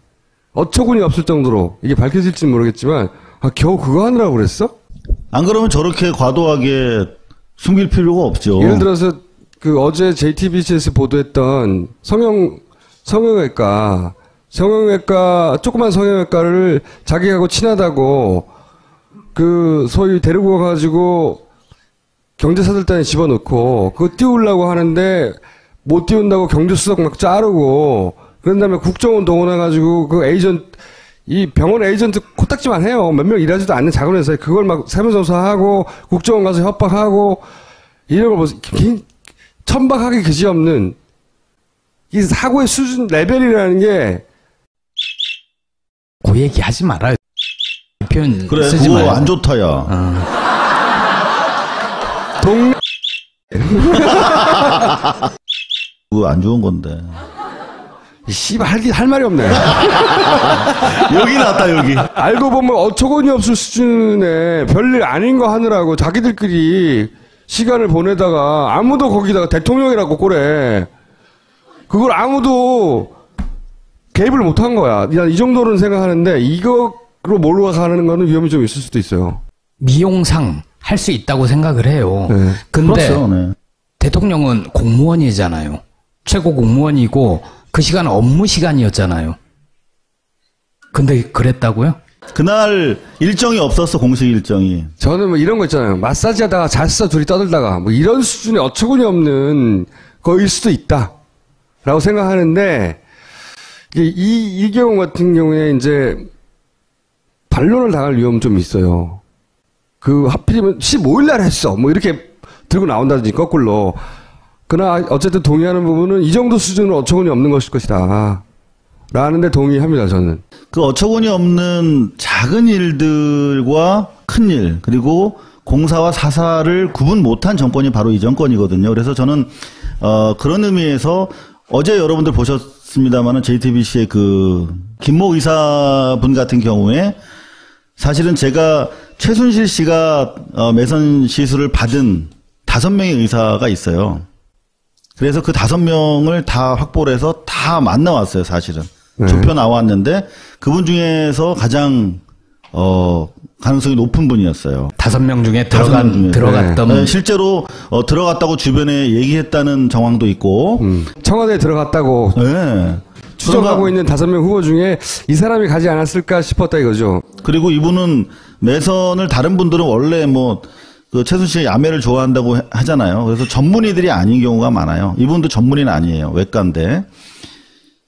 어처구니 없을 정도로 이게 밝혀질지는 모르겠지만 겨우 그거 하느라고 그랬어? 안 그러면 저렇게 과도하게 숨길 필요가 없죠. 예를 들어서 그 어제 JTBC에서 보도했던 성형외과 조그만 성형외과를 자기하고 친하다고 그 소위 데리고 가가지고 경제사들단에 집어넣고 그거 띄우려고 하는데 못 띄운다고 경제수석 막 자르고 그런 다음에 국정원 동원해가지고 그 이 병원 에이전트 코딱지만 해요. 몇 명 일하지도 않는 작은 회사에 그걸 막 세무조사하고 국정원 가서 협박하고 이런 걸 보세요. 천박하기 그지없는 이 사고의 수준 레벨이라는 게 그 얘기 하지 말아요. 표현 그래, 쓰지 그거 말아요. 안 좋다, 야. 그거 안 좋은 건데. 씨발 할 말이 없네. 여기 나왔다, 여기. 알고 보면 어처구니 없을 수준의 별일 아닌 거 하느라고 자기들끼리 시간을 보내다가 아무도 거기다가 대통령이라고 꼬래. 그걸 아무도 개입을 못한 거야. 이 정도는 생각하는데 이거로 몰아가는 거는 위험이 좀 있을 수도 있어요. 미용상 할 수 있다고 생각을 해요. 네. 근데 그렇죠, 네. 대통령은 공무원이잖아요. 최고 공무원이고 그 시간은 업무 시간이었잖아요. 근데 그랬다고요? 그날 일정이 없었어, 공식 일정이. 저는 뭐 이런 거 있잖아요. 마사지 하다가 잤어, 둘이 떠들다가. 뭐 이런 수준의 어처구니 없는 거일 수도 있다. 라고 생각하는데, 이 경우 같은 경우에 이제, 반론을 당할 위험은 좀 있어요. 하필이면 15일날 했어. 뭐 이렇게 들고 나온다든지, 거꾸로. 그러나 어쨌든 동의하는 부분은 이 정도 수준으로 어처구니 없는 것일 것이다. 라는데 동의합니다, 저는. 그 어처구니 없는 작은 일들과 큰 일, 그리고 공사와 사사를 구분 못한 정권이 바로 이 정권이거든요. 그래서 저는, 그런 의미에서 어제 여러분들 보셨습니다만은 JTBC의 김모 의사분 같은 경우에 사실은 제가 최순실 씨가 매선 시술을 받은 5명의 의사가 있어요. 그래서 그 5명을 다 확보를 해서 다 만나왔어요, 사실은. 네. 좁혀 나왔는데 그분 중에서 가장 가능성이 높은 분이었어요. 5명 중에 5명 중에. 들어갔던 네, 실제로 들어갔다고 주변에 얘기했다는 정황도 있고. 청와대에 들어갔다고 네. 추정하고 있는 5명 후보 중에 이 사람이 가지 않았을까 싶었다 이거죠. 그리고 이분은 매선을 다른 분들은 원래 최순실의 야매를 좋아한다고 하잖아요. 그래서 전문의들이 아닌 경우가 많아요. 이분도 전문의는 아니에요. 외과인데.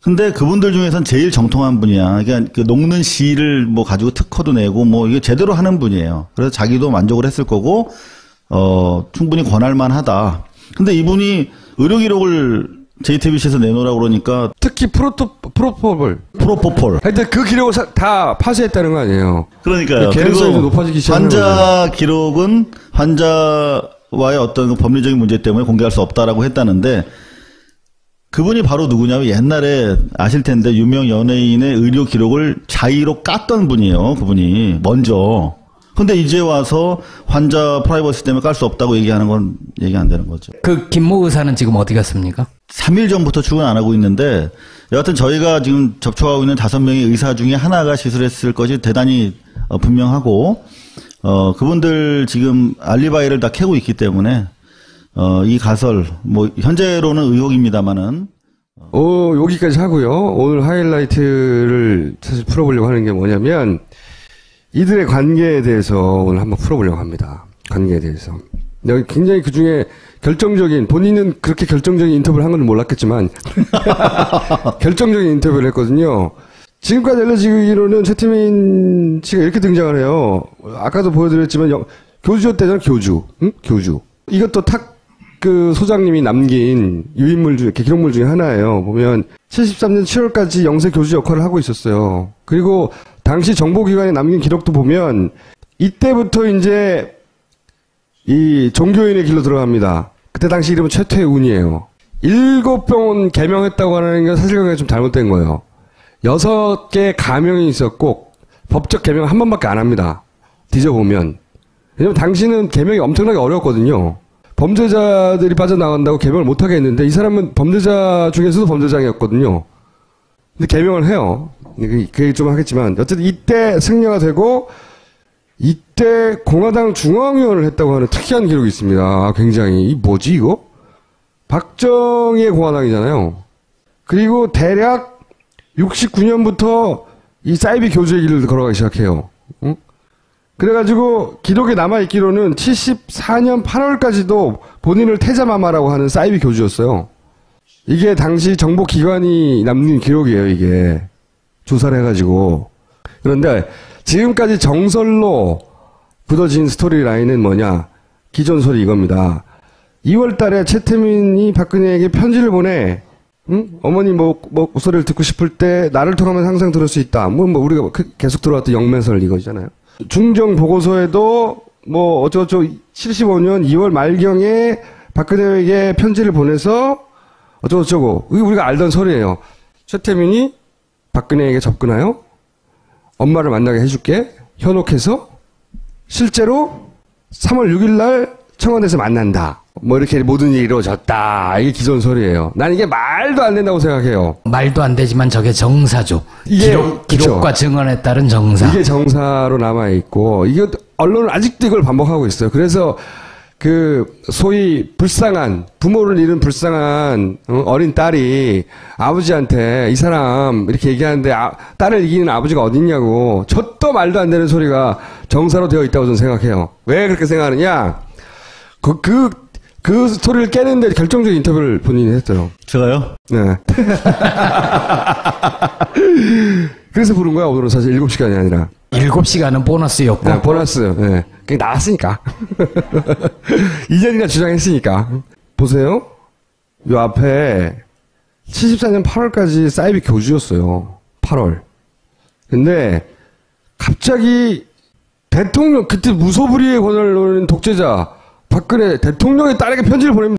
근데 그분들 중에선 제일 정통한 분이야. 그러니까 녹는 실을 가지고 특허도 내고 이게 제대로 하는 분이에요. 그래서 자기도 만족을 했을 거고, 충분히 권할만 하다. 근데 이분이 의료 기록을 JTBC에서 내놓으라고 그러니까. 특히 프로포폴. 하여튼 그 기록을 다 파쇄했다는 거 아니에요. 그러니까요. 개연성이 좀 높아지기 시작하는 환자 기록은 환자와의 어떤 법리적인 문제 때문에 공개할 수 없다라고 했다는데, 그분이 바로 누구냐면 옛날에 아실 텐데 유명 연예인의 의료 기록을 자의로 깠던 분이에요. 그분이 먼저. 근데 이제 와서 환자 프라이버시 때문에 깔 수 없다고 얘기하는 건 얘기 안 되는 거죠. 그 김모 의사는 지금 어디 갔습니까? 3일 전부터 출근 안 하고 있는데 여하튼 저희가 지금 접촉하고 있는 5명의 의사 중에 하나가 시술했을 것이 대단히 분명하고 그분들 지금 알리바이를 다 캐고 있기 때문에 이 가설 현재로는 의혹입니다만은 여기까지 하고요. 오늘 하이라이트를 사실 풀어보려고 하는 게 뭐냐면 이들의 관계에 대해서 오늘 한번 풀어보려고 합니다. 관계에 대해서. 여기 굉장히 그 중에 결정적인, 본인은 그렇게 결정적인 인터뷰를 한 건 몰랐겠지만, 결정적인 인터뷰를 했거든요. 지금까지 알려지기로는 최태민 씨가 이렇게 등장을 해요. 아까도 보여드렸지만, 교주였대잖아요, 교주. 응? 교주. 이것도 소장님이 남긴 유인물 중에, 기록물 중에 하나예요. 보면, 73년 7월까지 영세 교주 역할을 하고 있었어요. 그리고, 당시 정보기관에 남긴 기록도 보면 이때부터 이제 이 종교인의 길로 들어갑니다. 그때 당시 이름은 최태운이에요. 7병원 개명했다고 하는 게 사실관계가 좀 잘못된 거예요. 6개 가명이 있었고 법적 개명 한 번밖에 안 합니다. 뒤져보면. 왜냐면 당시는 개명이 엄청나게 어려웠거든요. 범죄자들이 빠져나간다고 개명을 못하게 했는데 이 사람은 범죄자 중에서도 범죄자였거든요. 근데 개명을 해요. 그 얘기 좀 하겠지만 어쨌든 이때 승려가 되고 이때 공화당 중앙위원을 했다고 하는 특이한 기록이 있습니다. 굉장히 뭐지 이거? 박정희의 공화당이잖아요. 그리고 대략 69년부터 이 사이비 교주의 길을 걸어가기 시작해요. 응? 그래가지고 기록에 남아있기로는 74년 8월까지도 본인을 태자마마라고 하는 사이비 교주였어요. 이게 당시 정보기관이 남긴 기록이에요, 이게. 조사를 해가지고. 그런데 지금까지 정설로 굳어진 스토리라인은 뭐냐? 기존설이 이겁니다. 2월 달에 최태민이 박근혜에게 편지를 보내. 응? 어머니 목소리를 듣고 싶을 때 나를 통하면 항상 들을 수 있다. 우리가 계속 들어왔던 영매설 이거잖아요. 중정 보고서에도 어쩌고저쩌고 75년 2월 말경에 박근혜에게 편지를 보내서 어쩌고저쩌고. 이게 우리가 알던 설이에요. 최태민이 박근혜에게 접근하여 엄마를 만나게 해줄게. 현혹해서 실제로 3월 6일 날 청와대에서 만난다. 이렇게 모든 일이 이루어졌다. 이게 기존설이에요. 난 이게 말도 안 된다고 생각해요. 말도 안 되지만 저게 정사죠. 이게, 기록과 증언에 따른 정사. 이게 정사로 남아있고, 이게 언론은 아직도 이걸 반복하고 있어요. 그래서 그 소위 불쌍한 부모를 잃은 불쌍한 어린 딸이 아버지한테 이 사람 이렇게 얘기하는데 딸을 이기는 아버지가 어딨냐고 저 또 말도 안 되는 소리가 정사로 되어 있다고 저는 생각해요. 왜 그렇게 생각하느냐? 그 소리를 깨는데 결정적인 인터뷰를 본인이 했어요. 제가요? 네. 그래서 부른 거야 오늘은 사실 7시간이 아니라 7시간은 보너스였고. 네, 보너스. 네. 그게 나왔으니까. 이전이나 주장했으니까. 보세요. 요 앞에 74년 8월까지 사이비 교주였어요. 8월. 근데 갑자기 대통령 그때 무소불위의 권한을 노리는 독재자 박근혜 대통령의 딸에게 편지를 보냅니다.